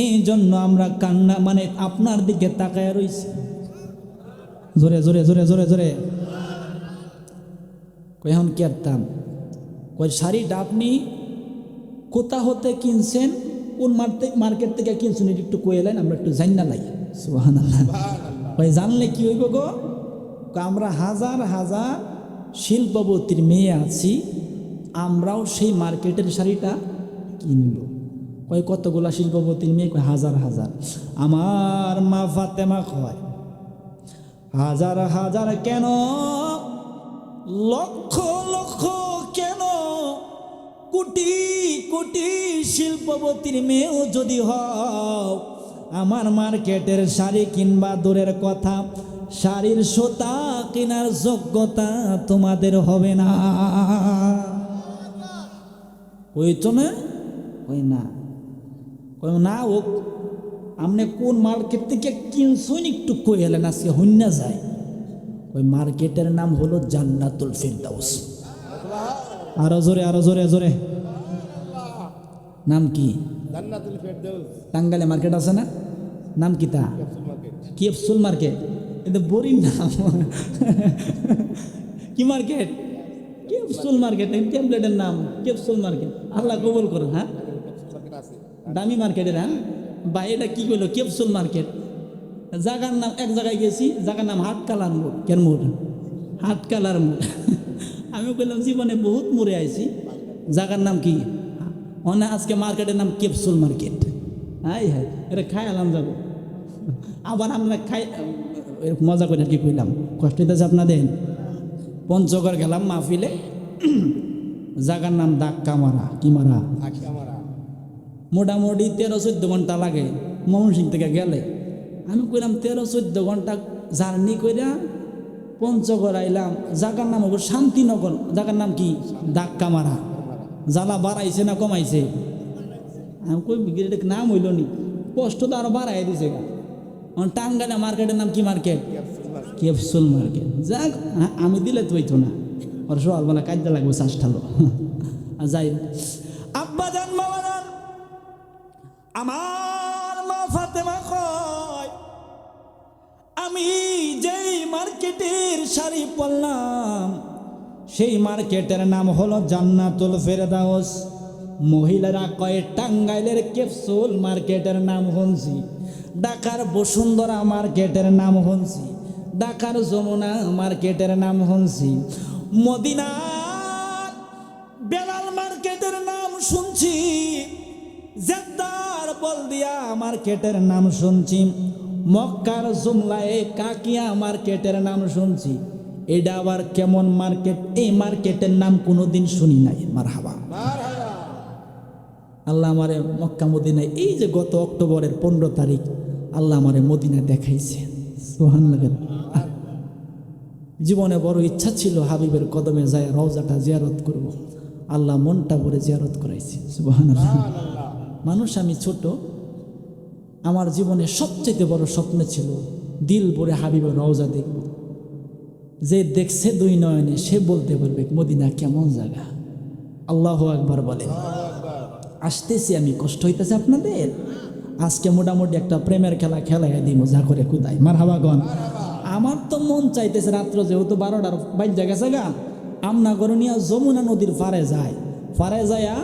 এই জন্য আমরা কান্না মানে আপনার দিকে তাকায় রইছি। জোরে জোরে জোরে জোরে জোরে কই, এখন কেরতাম। কই শাড়িটা আপনি কোথা হতে কিনছেন, কোন মার্কেট থেকে কিনছেন, একটু কইলেন, আমরা একটু জানি না লাই। সুবহানাল্লাহ। ভাই জানলে কি হইব গো? আমরা হাজার হাজার শিল্পবতীর মেয়ে আছি, আমরাও সেই মার্কেটের শাড়িটা কিনব। কয় কতগুলা শিল্পবতীর মেয়ে? কয় হাজার হাজার। আমার মা ফাতেমা কয় হাজার হাজার কেন, লক্ষ লক্ষ কেন, কোটি কোটি শিল্পবতীর মেয়েও যদি হও, আমার মার্কেটের শাড়ি কিনবা দূরের কথা, শাড়ির সুতা কেনার যোগ্যতা তোমাদের হবে না। ওই তো না, ওই না, ওই না ও আপনি কোন মার্কেট থেকে কিনছুন একটু কই এলেন আজকে হইনা যায়। ওই মার্কেটের নাম হলো জান্নাতুল ফিরদাউস। আরো জোরে, আরো জোরে, জোরে। নাম কি? জান্নাতুল ফেরদৌস। টাঙ্গাইলে মার্কেট আছে না, নাম কি তা? Capsule market. এটা বোরিং নাম। কি মার্কেট? Capsule market. ট্যাবলেটের নাম ক্যাপসুল মার্কেট। আল্লাহ কবুল করুন। হ্যাঁ, দামি মার্কেটের। হ্যাঁ ভাই, এটা কি করলো? Capsule market. জায়গার নাম, এক জায়গায় গেছি, জায়গার নাম হাটকালার মোড়। কেন মোড়? হাটকালার মোড়। আমি বললাম জীবনে বহুত মোড়ে আইছি, জায়গার নাম কি? অনেক আজকে মার্কেটের নাম ক্যাপসুল মার্কেট। হ্যাঁ হ্যাঁ, এটা খাই আলাম যাবো। আবার আমরা খাই মজা করে কি কইলাম, কষ্ট হইতেছে আপনাদের। পঞ্চগড় গেলাম মাহফিলে, জায়গার নাম দাক্কা মারা। কি মারা? মোটামুটি 13-14 ঘন্টা লাগে ময়মনসিংহ থেকে গেলে। আমি কইলাম 13-14 ঘন্টা জার্নি কইরা পঞ্চগড় আইলাম। জায়গার নাম হলো শান্তিনগর। জায়গার নাম কি? দাক্কা মারা। জ্বালা বাড়াইছে না কমাইছে? আমি কই নাম হইল নি, কষ্ট তো আরো বাড়াই দিছে। টাঙ্গাইলে মার্কেটের নাম কি মার্কেট? Capsule market. যাক, আমি দিলে তো হইতো না, ওর সকালবেলা কাজটা লাগবে চাষটালো। যাই আব্বা জান, বাবা জান, আমার মা ফাতেমা কয় আমি যেই মার্কেটের শাড়ি পরলাম সেই মার্কেটের নাম হলো জান্নাতুল ফেরদাউস। মহিলারা কয় টাঙ্গাইলের ক্যাপসুল মার্কেটের নাম শুনছি, ঢাকার বসুন্ধরা মার্কেটের নাম শুনছি, ঢাকার যমুনা মার্কেটের নাম শুনছি, মদিনার বেলাল মার্কেটের নাম শুনছি, জেদ্দার বলদিয়া মার্কেটের নাম শুনছি, মক্কার জুমলায় কাকিয়া মার্কেটের নাম শুনছি। এটা আবার কেমন মার্কেট? এই মার্কেটের নাম কোনোদিন শুনি নাই। মারহাবা। আল্লাহ আমারে মক্কা মদিনায়, এই যে গত অক্টোবরের 15 তারিখ আল্লাহ আমারে মদিনা দেখাইছে। সুবহানাল্লাহ। জীবনে বড় ইচ্ছা ছিল হাবিবের কদমে যায় রওজাটা জিয়ারত করব। আল্লাহ মনটা ভরে জিয়ারত করাইছে। সুবহানাল্লাহ। মানুষ আমি ছোট, আমার জীবনে সবচেয়ে বড় স্বপ্ন ছিল দিল ভরে হাবিবের রওজা দেখব। যে দেখছে 2 নয়নে সে বলতে পারবে মদিনা কেমন জায়গা। আল্লাহু আকবার বলেন। আসতেছি আমি, কষ্ট হইতেছে আপনাদের। আজকে মোটামুটি একটা প্রেমের খেলা খেলাইয়া দিই, মজা করে কুদাই। মারহাবা গন। আমার তো মন চাইতেছে রাত্র যেহেতু 12টার বাজে গেছে গা, আমনা করণিয়া যমুনা নদীর পারে যায়, পারে যায়া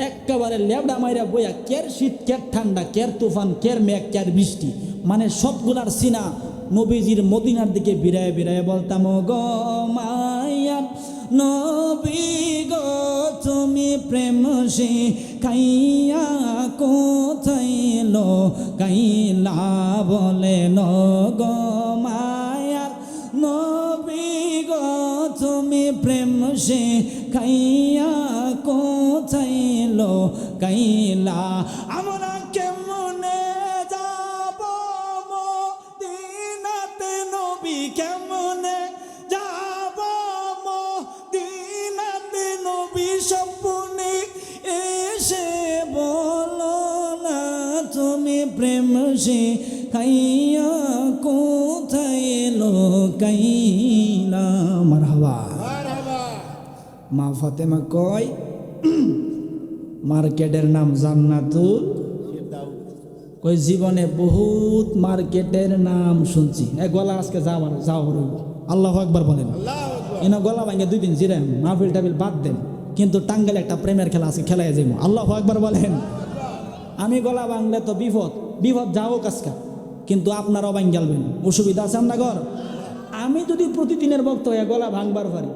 একেবারে লেবড়া মাইরা বইয়া, কের শীত, কের ঠান্ডা, কের তুফান, কের মেঘ, কের বৃষ্টি, মানে সবগুলার সিনা নবীজির মদিনার দিকে বিরায় বিরায় বলতাম, ও গো মায়া নবী গো তুমি প্রেম শিখাইয়া কোথায় লো কাইলা বলে ন গো মায়া নবী গো তুমি প্রেম শিখাইয়া কোথায় লো কাইলা। আমরা কেমনে যাব মদিনাতে নবী, কেমনে যাব মদিনাতে নবী, স্বপ্নে এসে বলো না তুমি প্রেম শিখাইয়া কোথায় লোকাইলা। মারহাবা। মা ফাতেমা কয় মার্কেটের নাম জান্নাতুল কই জীবনে বহুত মার্কেটের নাম শুনছি। গলা আজকে যাওয়ার রইব। আল্লাহু আকবার বলেন। এনা গলা ভাঙে 2 দিন জিরেন, মাহফিল টাবিল বাদ দেন, কিন্তু টাঙ্গাইলে একটা প্রেমের খেলা আছে, খেলায় যাইব। আল্লাহু আকবার বলেন। আমি গলা ভাঙলে তো বিপদ যাও কাজকা, কিন্তু আপনারাও ভাঙ গেলবেন, অসুবিধা আছে আপনার ঘর? আমি যদি প্রতিদিনের বক্ত হয়ে গলা ভাঙবার পারি,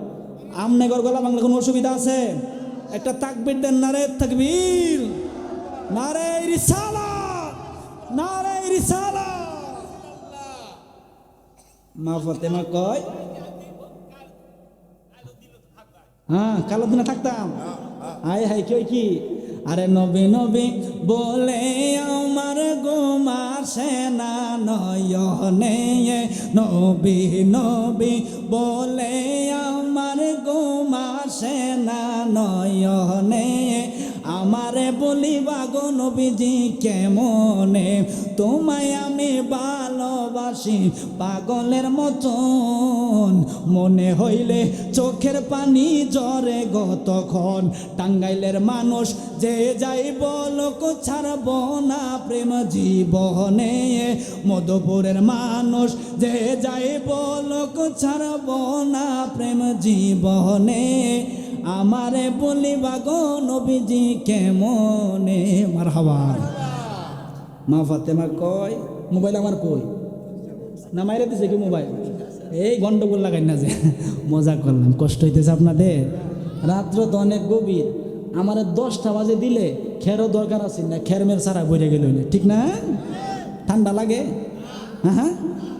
আপনার গলা ভাঙলে কোনো অসুবিধা আছে? একটা তাকবীর দেন, নারে তাকবীর, নারে রিসালাত, নারে রিসালাত। মা ফাতেমা কয় হ্যাঁ কালো দিনে থাকতাম। হাই হাই কই কি আরে নবী নবী বলে আমার ঘুম আসে না নয়নে, নবী নবী বলে আমার ঘুম আসে না নয়নে, আমারে বলিবা গো নবীজি কেমনে, তোমায় আমি ভালোবাসি পাগলের মতন, মনে হইলে চোখের পানি ঝরে গো তখন, টাঙ্গাইলের মানুষ যে যাইব লোক ছাড়ব না প্রেম জীবনে, মধুপুরের মানুষ যে যাইব লোক ছাড়ব না প্রেম জীবনে, আমারে বলিবা গো নবীজি কেমনে। মারহাবা। মা ফাতেমা কয় মোবাইল আমার কই না, মাইরে দিছে কি মোবাইল, এই গন্ডগোল লাগাই না যে, মজা করলাম, কষ্ট হইতেছে আপনাদের, রাত্র তো অনেক গভীর, আমার 10টা বাজে দিলে খেরও দরকার আছে না, খেরমের সারা বইরে গেল, ঠিক না? ঠান্ডা লাগে, হ্যাঁ,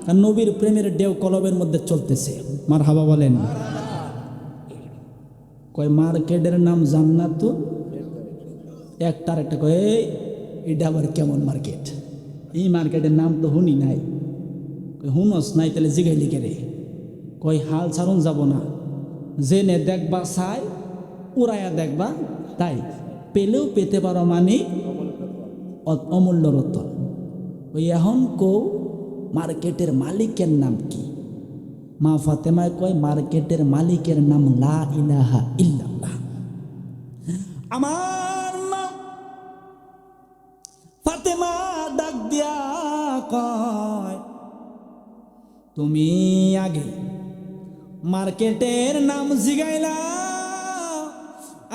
আর নবীর প্রেমের ঢেউ কলবের মধ্যে চলতেছে। মারহাবা বলেন। কয় মার্কেটের নাম জান্নাতুল, একটার একটা কয় এটা আবার কেমন মার্কেট, এই মার্কেটের নাম তো শুনি নাই, হুনস নাই তাহলে জিগাইলি কে রে, কই হাল ছাড়ুন যাব না, জেনে দেখবা চাই উড়াইয়া দেখবা তাই, পেলেও পেতে পারো মানে অমূল্য রতন। ওই এখন কৌ মার্কেটের মালিকের নাম কি? মা ফাতেমায় কয় মার্কেটের মালিকের নাম লা ইলাহা ইল্লাল্লাহ। আমার মা ফাতেমা ডাক দিয়া কয় তুমি আগে মার্কেটের নাম জিগাইলা,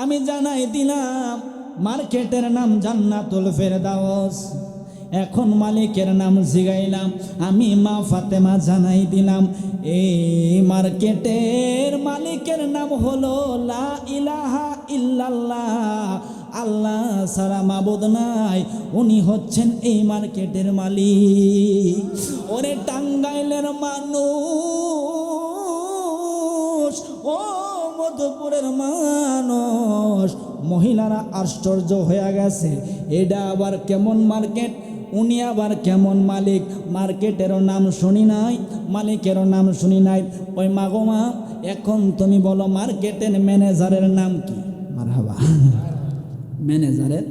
আমি জানাই দিলাম মার্কেটের নাম জান্নাতুল ফেরদাউস, এখন মালিকের নাম জিগাইলাম, আমি মা ফাতেমা জানাই দিলাম এই মার্কেটের মালিকের নাম হলো লা ইলাহা ইল্লাল্লাহ, আল্লাহ ছাড়া মাবুদ নাই, উনি হচ্ছেন এই মার্কেটের মালিক। ওরে টাঙ্গাইলের মানুষ, ও মধুপুরের মানুষ, মহিলারা আশ্চর্য হয়ে গেছে, এটা আবার কেমন মার্কেট, উনি আবার কেমন মালিক, মার্কেটেরও নাম শুনি নাই, মালিকেরও নাম শুনি নাই। ওই মাগো মা, এখন তুমি বলো মার্কেটের ম্যানেজারের নাম কি? মারহাবা। ম্যানেজারের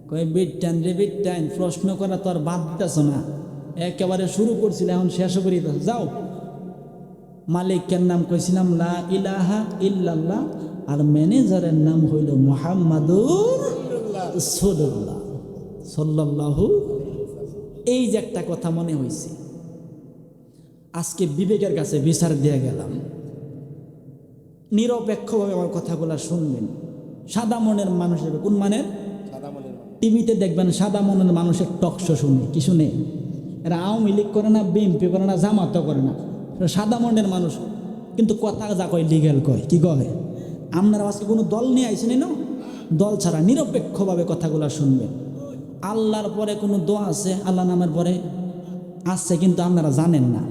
কই বিটটান রে বিটটান, প্রশ্ন করা তো আর বাদ দিতেছ না, একেবারে শুরু করছিল এখন শেষও করি তো যাও। মালিকের নাম কইছিলাম লা ইলাহা ইল্লাল্লাহ, আর ম্যানেজারের নাম হইল মুহাম্মাদুর রাসূলুল্লাহ সাল্লাল্লাহু। এই যে একটা কথা মনে হয়েছে, আজকে বিবেকের কাছে বিচার দিয়ে গেলাম, নিরপেক্ষভাবে আমার কথাগুলো শুনবেন। সাদা মনের মানুষের, কোন মানের? টিভিতে দেখবেন সাদা মনের মানুষের টকশো শুনে, কি শুনে? এরা আওয়ামী লীগ করে না, বিএনপি করে না, জামাতও করে না, সাদা মনের মানুষ, কিন্তু কথা যা কয় লিগ্যাল কয়। কি কয়? আপনারা আজকে কোনো দল নিয়ে আইসেন না, দল ছাড়া নিরপেক্ষভাবে কথাগুলো শুনবেন। আল্লাহর পরে কোনো দোয়া আছে? আল্লাহ নামের পরে আছে, কিন্তু আপনারা জানেন না।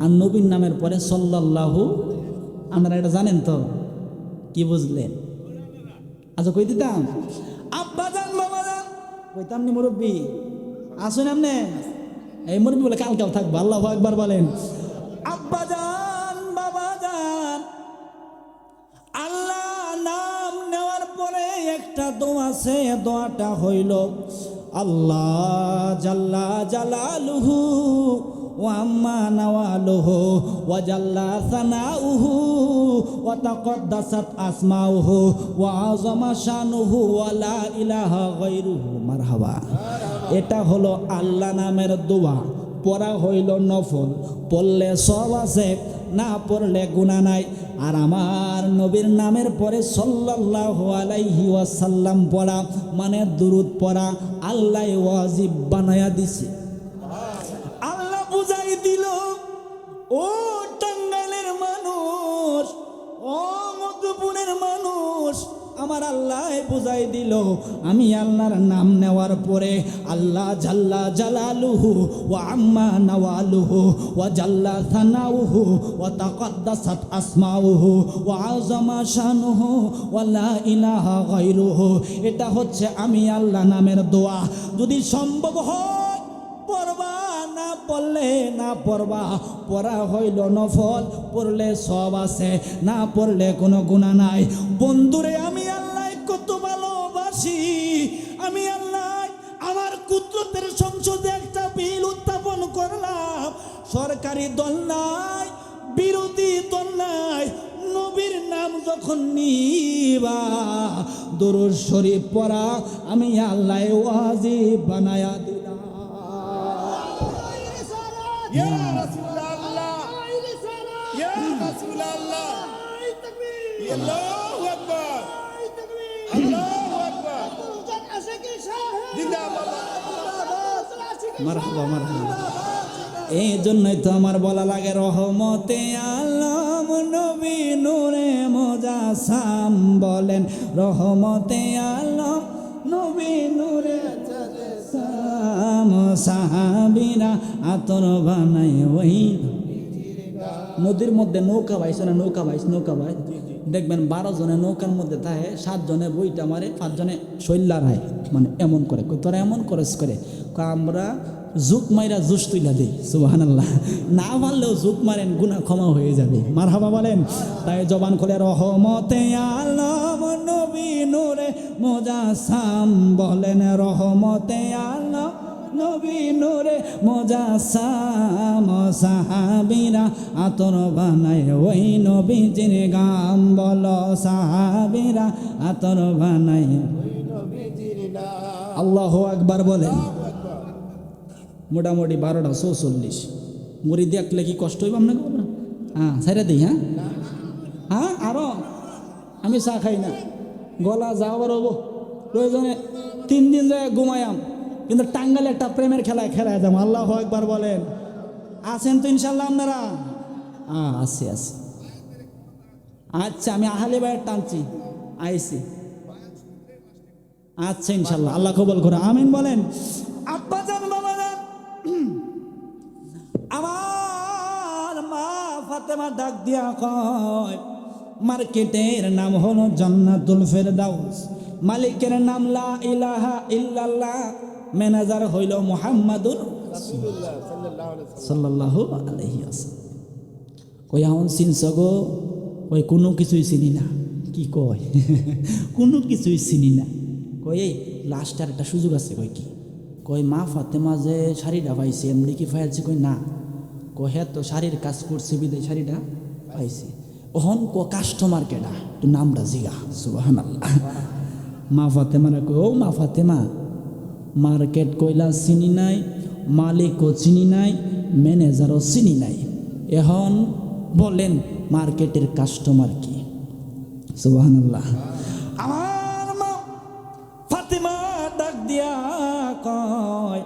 আর নবীর নামের পরে সাল্লাল্লাহু, আপনারা এটা জানেন তো? কি বুঝলেন? আচ্ছা কই দিতাম, আব্বা যান বাবা যান কইতাম নি, মুরব্বী আসুন আপনি, এই মুরব্বী বলে কালকাও থাকবো। আল্লাহু আকবার বলেন। আব্বা যান বাবা যান, আল্লাহ নাম নেওয়ার পরে একটা দোয়া আছে, দোয়াটা হইল আল্লাহ জাল্লা জালালুহু ওয়া আম্মা নাওয়ালুহু ওয়া জাল্লা সানাউহু ওয়া তাকদ্দাসাত আসমাউহু ওয়া আযমা শানুহু ওয়া লা ইলাহা গায়রুহু। মারহাবা। এটা হলো আল্লাহ নামের দোয়া, পড়া হইল নফল, পড়লে সব আছে, না পড়লে গুনাহ নাই। আর আমার নবীর নামের পরে সাল্লাল্লাহু আলাইহি ওয়াসাল্লাম পড়া মানে দুরূদ পড়া আল্লাহ ওয়াজিব বানায়া দিছে। আল্লাহ বুঝাই দিল, ও টাঙ্গাইলের মানুষ, ও মধুপুরের মানুষ, আমার আল্লাহ বুঝাই দিল আমি আল্লাহর নাম নেওয়ার পরে আল্লাহ জাল্লা জালালুহু ওয়া আম্মা নাওয়ালুহু ওয়া জাল্লা সানাউহু ওয়া তাকাদ্দাসাত আসমাউহু ওয়া আযমা শানুহু ওয়া লা ইলাহা গায়রুহু। এটা হচ্ছে আমি আল্লাহ নামের দোয়া। যদি সম্ভব হয় পড়বা, না পড়লে না পড়বা, পড়া হইল নফল, পড়লে সব আছে, না পড়লে কোনো গুনাহ নাই। বন্ধুরে আমি আল্লাহ কত ভালোবাসি, আমি আল্লাহ আমার কুদরতের সংসদে একটা বিল উত্থাপন করলাম। সরকারি দল নাই, বিরোধী দল নাই, নবীর নাম যখন নিবা দরুদ শরীফ পড়া আমি আল্লাহ ওয়াজিব বানায়া দিলাম। ইয়া রাসূলুল্লাহ, ইয়া রাসূলুল্লাহ, আল্লাহু আকবার, আল্লাহু আকবার, জিন্দাবাদ, মারহাবা মারহাবা। এই জন্যই তো আমার বলা লাগে রহমতে আলম নবী নূরে মুজাসসাম বলেন, রহমতে আলম নবী নূরে মুজাসসাম, সাহাবীরা আতর বানায় ওই নদীর মধ্যে নৌকা বাইছে না, নৌকা বাইছ দেখবেন 12 জনে নৌকার মধ্যে থাকে, 7 জনে বইটা মারে, 5 জনে শৈল্যার হয়, মানে এমন করে তোরা এমন করস করে আমরা জুক মাইরা জুস তুইলা দেই। সুবহানাল্লাহ, না পারলেও জুক মারেন, গুনাহ ক্ষমা হয়ে যাবে। মারহাবা বলেন। তাই জবান খুলে রহমতে আলম নবী নূরে মুজাসসাম বলেন, রহমতে আলম নবী নূরে মুজাসসাম, সাহাবীরা আতর বানায় ওই নবীজির গাম, বলো সাহাবীরা আতর বানায় ওই নবীজির নাম। আল্লাহু আকবার বলেন। মোটামুটি 12টা 44 মুড়ি দেখলে কি কষ্ট হইব আপনাকে? হ্যাঁ সাইরা দিই। হ্যাঁ হ্যাঁ আরো আমি চা খাই না, গলা যাওয়ার হবো, প্রয়োজনে 3 দিন যায় ঘুমায়াম, কিন্তু টাঙ্গালে একটা প্রেমের খেলায় খেলায় যাবো। আল্লাহু আকবার বলেন। আছেন তো ইনশাল্লাহ আপনারা? আছে আছে। আচ্ছা আমি আহলে বাইত টানছি, আইছি। আচ্ছা ইনশাল্লাহ, আল্লাহ কবুল করে, আমিন বলেন। আব্বা জান বাবা জান, আমার মা ফাতেমা ডাক দিয়া কয় মার্কেটের নাম হলো জান্নাতুল ফেরদাউস, মালিকের নাম লা ইলাহা ইল্লাল্লাহ, ম্যানেজার হইল মুহাম্মাদুর রাসূলুল্লাহ সাল্লাল্লাহু আলাইহি ওয়াসাল্লাম। কই এখন চিনছ গো? কই কোনো কিছুই চিনি না। কি কয়? কোনো কিছুই চিনি না। কই এই লাস্টের একটা সুযোগ আছে। কই কি? কই মা ফাতেমা যে শাড়িটা পাইছে এমনি কি পাইছে? কই না। কই হ্যাঁ তো শাড়ির কাজ করছে বিদায় শাড়িটা পাইছে। ওহন কো কাস্টমার কেডা? তো নামটা জিগা। সুবহানাল্লাহ। মা ফাতেমারা কই ও মা ফাতেমা, মার্কেট কইলা চিনি নাই, মালিকও চিনি নাই, ম্যানেজারও চিনি নাই, এখন বলেন মার্কেটের কাস্টমার কি? সুবহানাল্লাহ। আমার মা ফাতেমা ডাক দিয়া কয়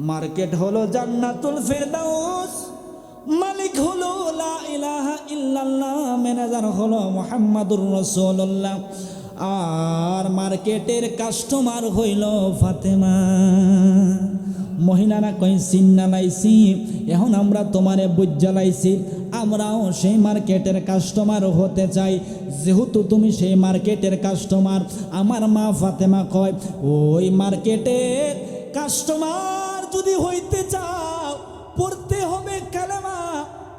মার্কেট হলো জান্নাতুল ফেরদাউস, মালিক হলো লা ইলাহা ইল্লাল্লাহ, ম্যানেজার হলো মুহাম্মাদুর রাসূলুল্লাহ, আর মার্কেটের কাস্টমার হইল ফাতেমা। মহিলারা কই চিন্না লাইছি, এখন আমরা তোমারে বুঝালাইছি, আমরাও সেই মার্কেটের কাস্টমার হতে চাই। যেহেতু তুমি সেই মার্কেটের কাস্টমার, আমার মা ফাতেমা কয় ওই মার্কেটের কাস্টমার যদি হইতে চাও পড়তে হবে কালেমা।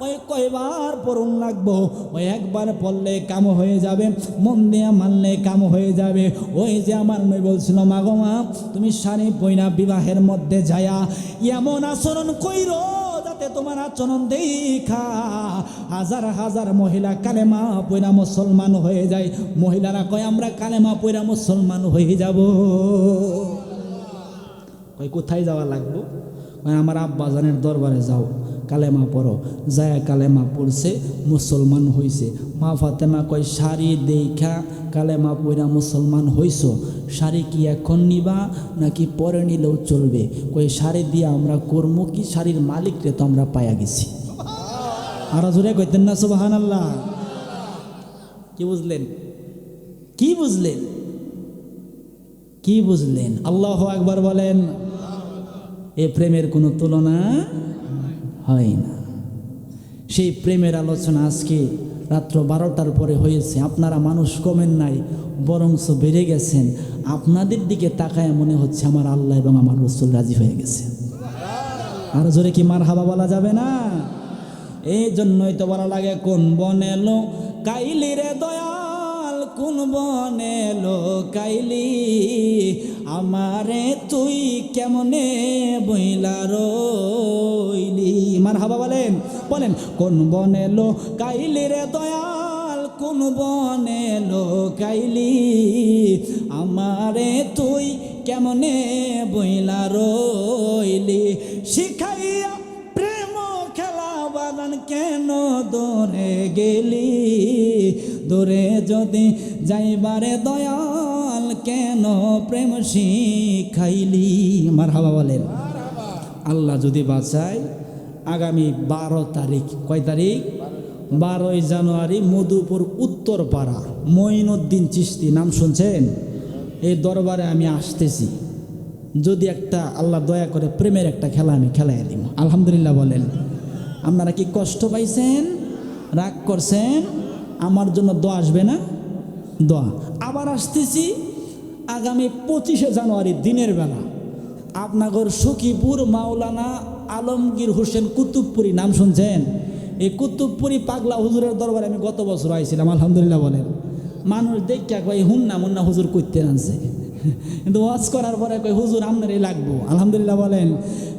ওই কয়বার পড়ুন লাগবো? ওই একবার পড়লে কাম হয়ে যাবে, মন দিয়া মানলে কাম হয়ে যাবে। ওই যে আমার নবী বলছিল মা গো মা তুমি শাড়ি পয়না বিবাহের মধ্যে যায়া এমন আচরণ কইরো যাতে তোমার আচরণ দেখা হাজার হাজার মহিলা কালেমা পয়না মুসলমান হয়ে যায়। মহিলারা কয় আমরা কালেমা পয়না মুসলমান হয়ে যাব। কই কোথায় যাওয়া লাগবো? আমার আব্বাজানের দরবারে যাও, কালেমা পড়ো। যায় কালেমা পড়ছে, মুসলমান হইছে। মা ফাতেমা কয় শাড়ি দেখা কালেমা পড়া মুসলমান হইছ, শাড়ি কি এখন নিবা নাকি পরে নিলেও চলবে? কই শাড়ি দিয়ে আমরা কর্ম কি, শাড়ির মালিকরে তো আমরা পাইয়া গেছি। আরো জোরে কইতেন না সুবহানাল্লাহ? কি বুঝলেন? কি বুঝলেন? কি বুঝলেন? আল্লাহু আকবার বলেন। এ প্রেমের কোনো তুলনা হয় না। সেই প্রেমের আলোচনা আজকে রাত্র 12টার পরে হয়েছে। আপনারা মানুষ কমেন নাই, বরংস বেড়ে গেছেন। আপনাদের দিকে তাকায় মনে হচ্ছে আমার আল্লাহ এবং আমার রাসূল রাজি হয়ে গেছে। আর জোরে কি মারহাবা বলা যাবে না? এই জন্যই তো বলা লাগে, কোন বনে লো কাইলি রে দয়াল, কোন বনে লো কাইলি, আমারে তুই কেমনে বইলা রইলি। মারহাবা বলেন, বলেন। কোন বনে লো কাইলি রে দয়াল, কোন বনে লো কাইলি, আমারে তুই কেমনে বইলা রইলি। শিখাইয়া প্রেম খেলা বাগান কেন দূরে গেলি, দূরে যদি যাইবারে দয়াল কেন প্রেম শিখাইলি। মারহাবা বলেন। আল্লাহ যদি বাঁচায়, আগামী 12 তারিখ, কয় তারিখ? 12ই জানুয়ারি মধুপুর উত্তরপাড়া মঈনুদ্দিন চিশতি, নাম শুনছেন? এই দরবারে আমি আসতেছি। যদি একটা আল্লাহ দয়া করে প্রেমের একটা খেলা আমি খেলাই দিব, আলহামদুলিল্লাহ বলেন। আপনারা কি কষ্ট পাইছেন, রাগ করছেন? আমার জন্য দোয়া আসবে না? দোয়া। আবার আসতেছি আগামী 25শে জানুয়ারি দিনের বেলা, আপনাগর সখীপুর মাওলানা আলমগীর হোসেন কুতুবপুরি, নাম শুনছেন? এই কুতুবপুরি পাগলা হুজুরের দরবারে আমি গত বছর আইছিলাম, আলহামদুলিল্লাহ বলেন। মানুষ দেখা কয় হুন্না মুন্না হুজুর করতে আনছে, কিন্তু ওয়াজ করার পরে কয় হুজুর আপনারই লাগবো, আলহামদুলিল্লাহ বলেন।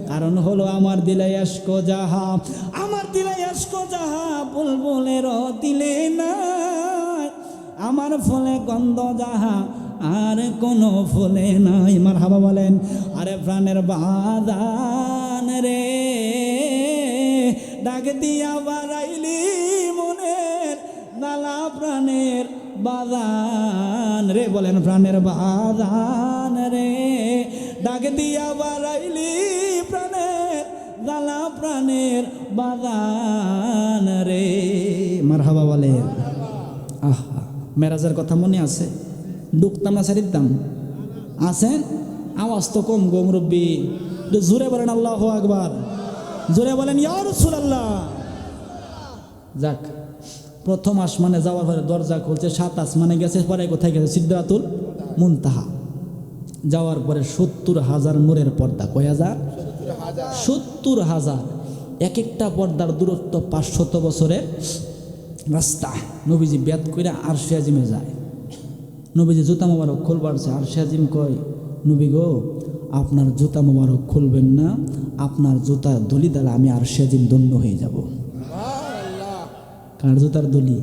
কারণ হলো আমার দিলে আশক যাহা, আমার দিলে আশক যাহা বুলবুলের দিলে না, আমার ফলে গন্ধ যাহা আর কোনো ফুলে নাই। মারহাবা বলেন। আরে প্রাণের বাদান রে, ডাক দিয়া বাড়াইলি মনের নালা, প্রাণের বাদান রে, বলেন প্রাণের বাদান রে, ডাক দিয়া বাড়াইলি প্রাণের নালা, প্রাণের বাদান রে। মারহাবা বলেন। আহা, মেরাজের কথা মনে আছে? ডুকতাম না সারিতাম? আছেন? আওয়াজ তো কম গো মুরব্বী, জোরে বলেন আল্লাহু আকবার, জোরে বলেন ইয়া রাসূলুল্লাহ। যাক, প্রথম আসমানে যাওয়ার পরে দরজা খুলছে, 7 আসমানে গেছে, পরে কোথায় গেছে? সিদরাতুল মুনতাহা। যাওয়ার পরে 70,000 নূরের পর্দা। কয় হাজার? 70,000। এক একটা পর্দার দূরত্ব 500 বছরের রাস্তা। নবীজি বেদ কইরা আরশে আজিমে যায়। নবীজি জুতা মোবারক খুলবারছে, আরশে আজিম কয়, নবী গো আপনার জুতা মোবারক খুলবেন না, আপনার জুতার দলি দ্বারা আমি আরশে আজিম ধন্য হয়ে যাব। কার জুতার দলি?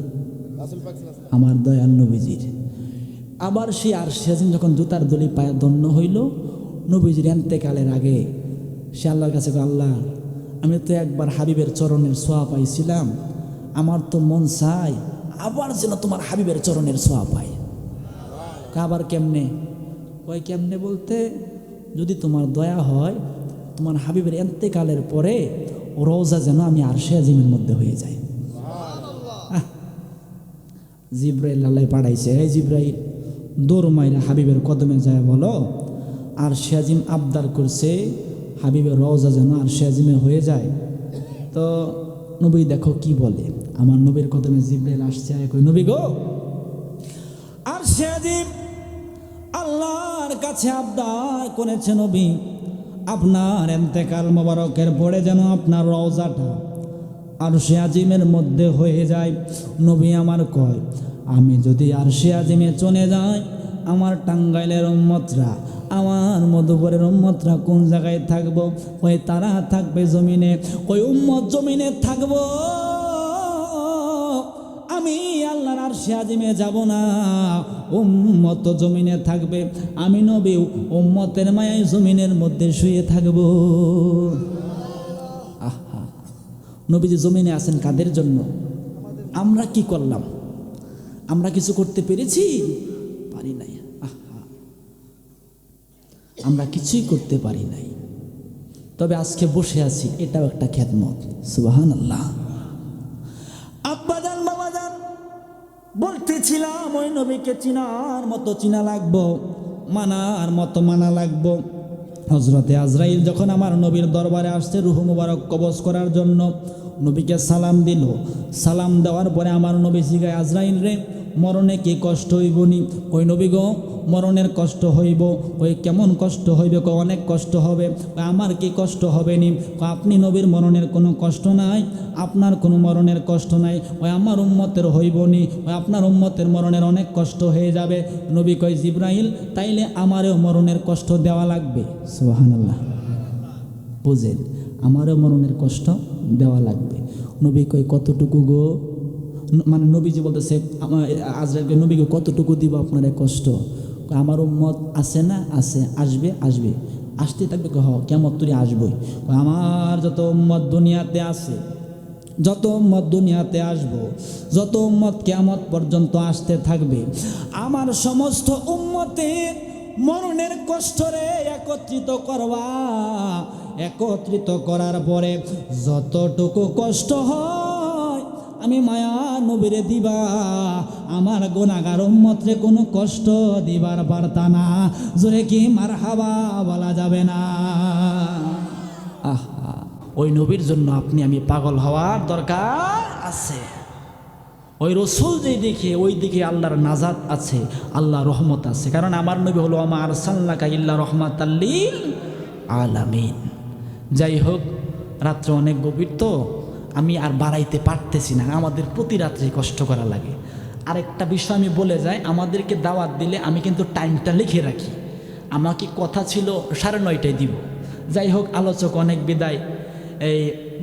আমার দয়াল নবীজির। আবার সেই আরশে আজিম যখন জুতার দলি পায়ে ধন্য হইল, নবীজির এন্তেকালের আগে সে আল্লাহর কাছে কয়, আল্লাহ আমি তো একবার হাবিবের চরণের ছোঁয়া পাইছিলাম, আমার তো মন চায় আবার যেন তোমার হাবিবের চরণের ছোঁয়া পাই। আবার কেমনে? কয় কেমনে বলতে, যদি তোমার দয়া হয় তোমার হাবিবের এন্তেকালের পরে রওজা যেন আমি আরশে আজিমের মধ্যে হয়ে যাই। জিব্রাইল আল্লাহ পাঠাইছে, এই জিব্রাইল দৌড় মাইরা হাবিবের কদমে যায় বলো, আরশে আজিম আবদার করছে হাবিবের রওজা যেন আরশে আজিমে হয়ে যায়। তো নবী দেখো কি বলে। আমার নবীর কদমে জিব্রাইল আসছে, কই নবী গো, আরশে আজিম আল্লাহর কাছে আবদার করেছে, নবী আপনার এন্তেকাল মোবারকের পরে যেন আপনার রওজাটা আরশে আজিমের মধ্যে হয়ে যায়। নবী আমার কয়, আমি যদি আরশে আজিমে চলে যাই, আমার টাঙ্গাইলের উম্মতরা, আমার মধুপুরের উম্মতরা কোন জায়গায় থাকবো? ওই তারা থাকবে জমিনে, ওই উম্মত জমিনে থাকবো, আমি আল্লাহর আরশে আজিমে যাব না, উম্মত জমিনে থাকবে, আমি নবী উম্মতের মায়ায় জমিনের মধ্যে শুয়ে থাকব। আহা, নবীজি জমিনে আছেন কাদের জন্য? আমরা কি করলাম? আমরা কিছু করতে পেরেছি? পারি নাই। আহা, আমরা কিছুই করতে পারি নাই। তবে আজকে বসে আছি, এটাও একটা খেদমত। সুবহানাল্লাহ। আব্বাজান বাবাজান বলতে উম্মতে ছিলাম, ওই নবীকে চিনার মতো চিনা লাগবো, মানার মতো মানা লাগবো। হজরতে আজরাইল যখন আমার নবীর দরবারে আসছে রুহ মুবারক কবজ করার জন্য, নবীকে সালাম দিল। সালাম দেওয়ার পরে আমার নবী জিগায়, আজরাইল রে, মরণে কি কষ্ট হইব নি? ওই নবী গো, মরণের কষ্ট হইব। ওই কেমন কষ্ট হইবে? অনেক কষ্ট হবে। আমার কি কষ্ট হবে নি? আপনি নবীর মরণের কোনো কষ্ট নাই, আপনার কোনো মরণের কষ্ট নাই, ওই আমার উম্মতের হইব নি, ওই আপনার উম্মতের মরণের অনেক কষ্ট হয়ে যাবে। নবী কয়, জিব্রাইল, তাইলে আমারও মরণের কষ্ট দেওয়া লাগবে। সুবহানাল্লাহ, বুঝেন, আমারও মরণের কষ্ট দেওয়া লাগবে। নবী কয়, কতটুকু গো? মানে নবীজি বলতেছে আজরাইলকে, নবীকে কতটুকু দিব আপনার এই কষ্ট? আমার উম্মত আছে না? আছে, আসবে, আসবে, আসতে থাকবে। কেমন তুই আসবই। আমার যত উম্মত দুনিয়াতে আছে, যত উম্মত দুনিয়াতে আসবো, যত উম্মত কিয়ামত পর্যন্ত আসতে থাকবে, আমার সমস্ত উম্মতের মরণের কষ্টরে একত্রিত করবা। একত্রিত করার পরে যতটুকু কষ্ট হয় আমি মায়া নবীরে দিবা। আমার গুনাহগার উম্মতরে কোনো কষ্ট দিবার পারতা না। জোরে কি মারহাবা বলা যাবে না? আহা, ওই নবীর জন্য আপনি আমি পাগল হওয়ার দরকার আছে। ওই রসুল যেই দিকে, ওই দিকে আল্লাহর নাজাত আছে, আল্লাহর রহমত আছে। কারণ আমার নবী হলো আমা আরসালনাকা ইল্লা রাহমাতাল লিল আলামিন। যাই হোক, রাত্রে অনেক গভীর তো আমি আর বাড়াইতে পারতেছি না, আমাদের প্রতি রাত্রে কষ্ট করা লাগে। আরেকটা বিষয় আমি বলে যাই, আমাদেরকে দাওয়াত দিলে আমি কিন্তু টাইমটা লিখে রাখি। আমাকে কথা ছিল 9:30টায় দিব। যাই হোক, আলোচক অনেক বিদায় এই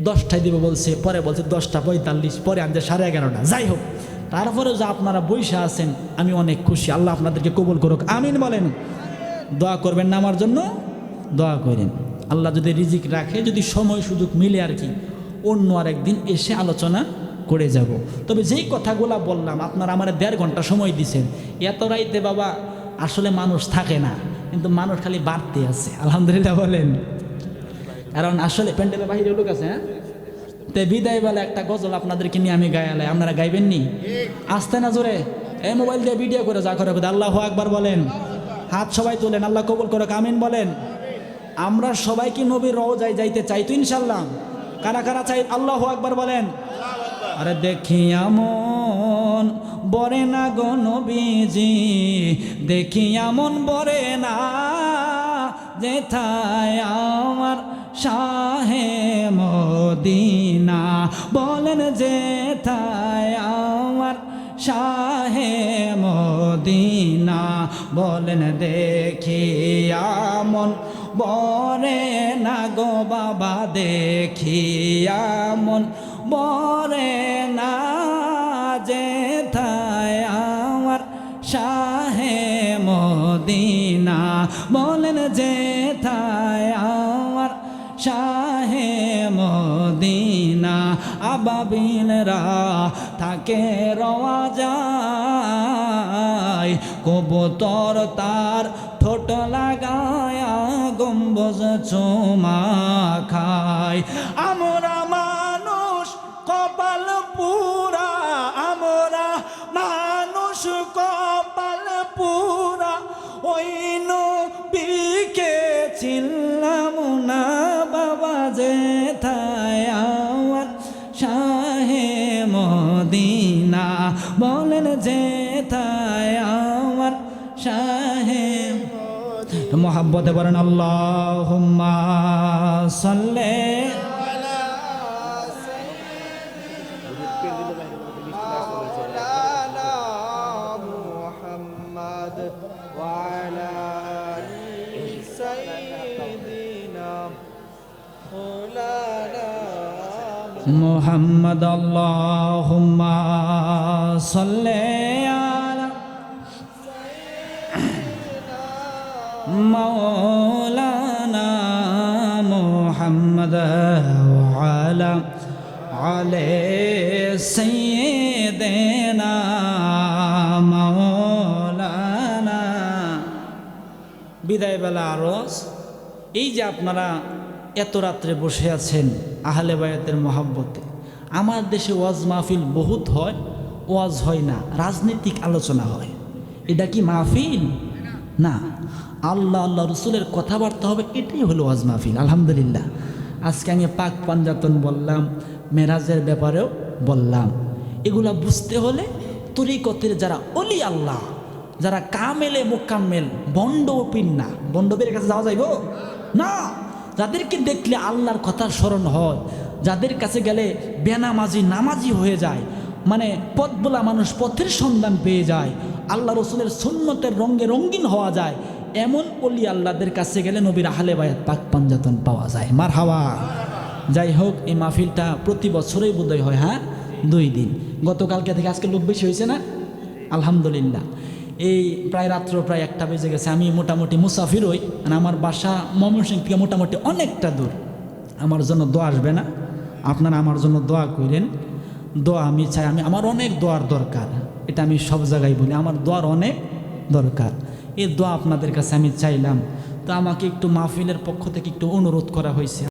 10টায় দিব বলছে, পরে বলছে 10:45, পরে আনছে 11:30। যাই হোক, তারপরে যে আপনারা বৈশা আছেন আমি অনেক খুশি। আল্লাহ আপনাদেরকে কবুল করুক, আমিন বলেন। দোয়া করবেন না আমার জন্য? দোয়া করেন। আল্লাহ যদি রিজিক রাখে, যদি সময় সুযোগ মিলে আর কি, অন্য আরেকদিন এসে আলোচনা করে যাব। তবে যেই কথাগুলো বললাম, আপনারা আমার 1.5 ঘন্টা সময় দিছেন। এত রাইতে বাবা আসলে মানুষ থাকে না, কিন্তু মানুষ খালি বাড়তে আছে, আলহামদুলিল্লাহ বলেন। কারণ আসলে প্যান্ডেলের বাহিরে লোক আছে। হ্যাঁ, তো বিদায় বেলা একটা গজল আপনাদেরকে নিয়ে আমি গায়ালাই, আপনারা গাইবেন নি? আসতে না জোরে, এই মোবাইল দিয়ে ভিডিও করে যা করে। আল্লাহু আকবার বলেন, হাত সবাই তোলেন, আল্লাহ কবুল করে, আমিন বলেন। আমরা সবাই কি নবীর রওজায় যাইতে চাই তো? ইনশাল্লাহ। কারা কারা চাই? আল্লাহু আকবার বলেন। আরে দেখি আমন বরে না গো নবীজি, দেখি আমন বরে না, যেথায় আমার শাহে মদিনা। বলেন যেথায় আমার শাহে মদিনা। বলেন দেখি আমন বরে না গো বাবা, দেখি আমন বরে না, যেথায় আমার শাহে মদিনা। বলেন যেথায় আমার শাহে মদিনা। আবাবিলরা থাকে রওয়া যায়, কবুতর তার ঠোঁট লাগায়া গম্বুজ চুমা খায়। আমরা মানুষ কপাল পুরা, আমরা মানুষ কপাল পুরা, ওই নবীকে চিনলাম না বাবা, যেথায় আমার শাহে মদিনা। বলেন যেথায় আমার শাহে মোহাব্বতে বলেন আল্লাহুম্মা সাল্লি মুহাম্মদ। আল্লাহুম্মা সাল্লি আলা মাওলানা মুহাম্মদ ওয়া আলা আলি সাইয়্যিদিনা মাওলানা। বিদায় বেলা আরজ, এই যে আপনারা এত রাত্রে বসে আছেন আহলে বায়াতের মহাব্বতে। আমার দেশে ওয়াজ মাহফিল বহুত হয়, ওয়াজ হয় না, রাজনৈতিক আলোচনা হয়। এটা কি মাহফিল? না, আল্লাহ আল্লাহ রসুলের কথাবার্তা হবে, এটাই হলো ওয়াজ মাহফিল। আলহামদুলিল্লাহ, আজকে আমি পাক পাঞ্জাতন বললাম, মেরাজের ব্যাপারেও বললাম। এগুলা বুঝতে হলে তরিকতের যারা অলি আল্লাহ, যারা কামেলে মোকাম্মেল, বন্ড পিন না, বন্ডবের কাছে যাওয়া যাইব না, যাদেরকে দেখলে আল্লাহর কথা স্মরণ হয়, যাদের কাছে গেলে বেনামাজি নামাজি হয়ে যায়, মানে পথ বলা মানুষ পথের সন্ধান পেয়ে যায়, আল্লাহ রসুলের সুন্নতের রঙে রঙিন হওয়া যায়, এমন অলি আল্লাহদের কাছে গেলে নবীর আহলে বায়াত পাক পাঞ্জাতন পাওয়া যায়। মার হাওয়া। যাই হোক, এই মাহফিলটা প্রতি বছরই বোধহয় হয়, হ্যাঁ 2 দিন। গতকালকে থেকে আজকে লোক বেশি হয়েছে না? আলহামদুলিল্লাহ। এই প্রায় রাত্র প্রায় 1টা বেজে গেছে। আমি মোটামুটি মুসাফির হই, আর আমার বাসা ময়মনসিংহ থেকে মোটামুটি অনেকটা দূর। আমার জন্য দোয়া আসবে না? আপনারা আমার জন্য দোয়া করেন। দোয়া আমি চাই, আমার অনেক দোয়ার দরকার, এটা আমি সব জায়গায় বলি, আমার দোয়ার অনেক দরকার। এই দোয়া আপনাদের কাছে আমি চাইলাম। তো আমাকে একটু মাহফিলের পক্ষ থেকে একটু অনুরোধ করা হয়েছে।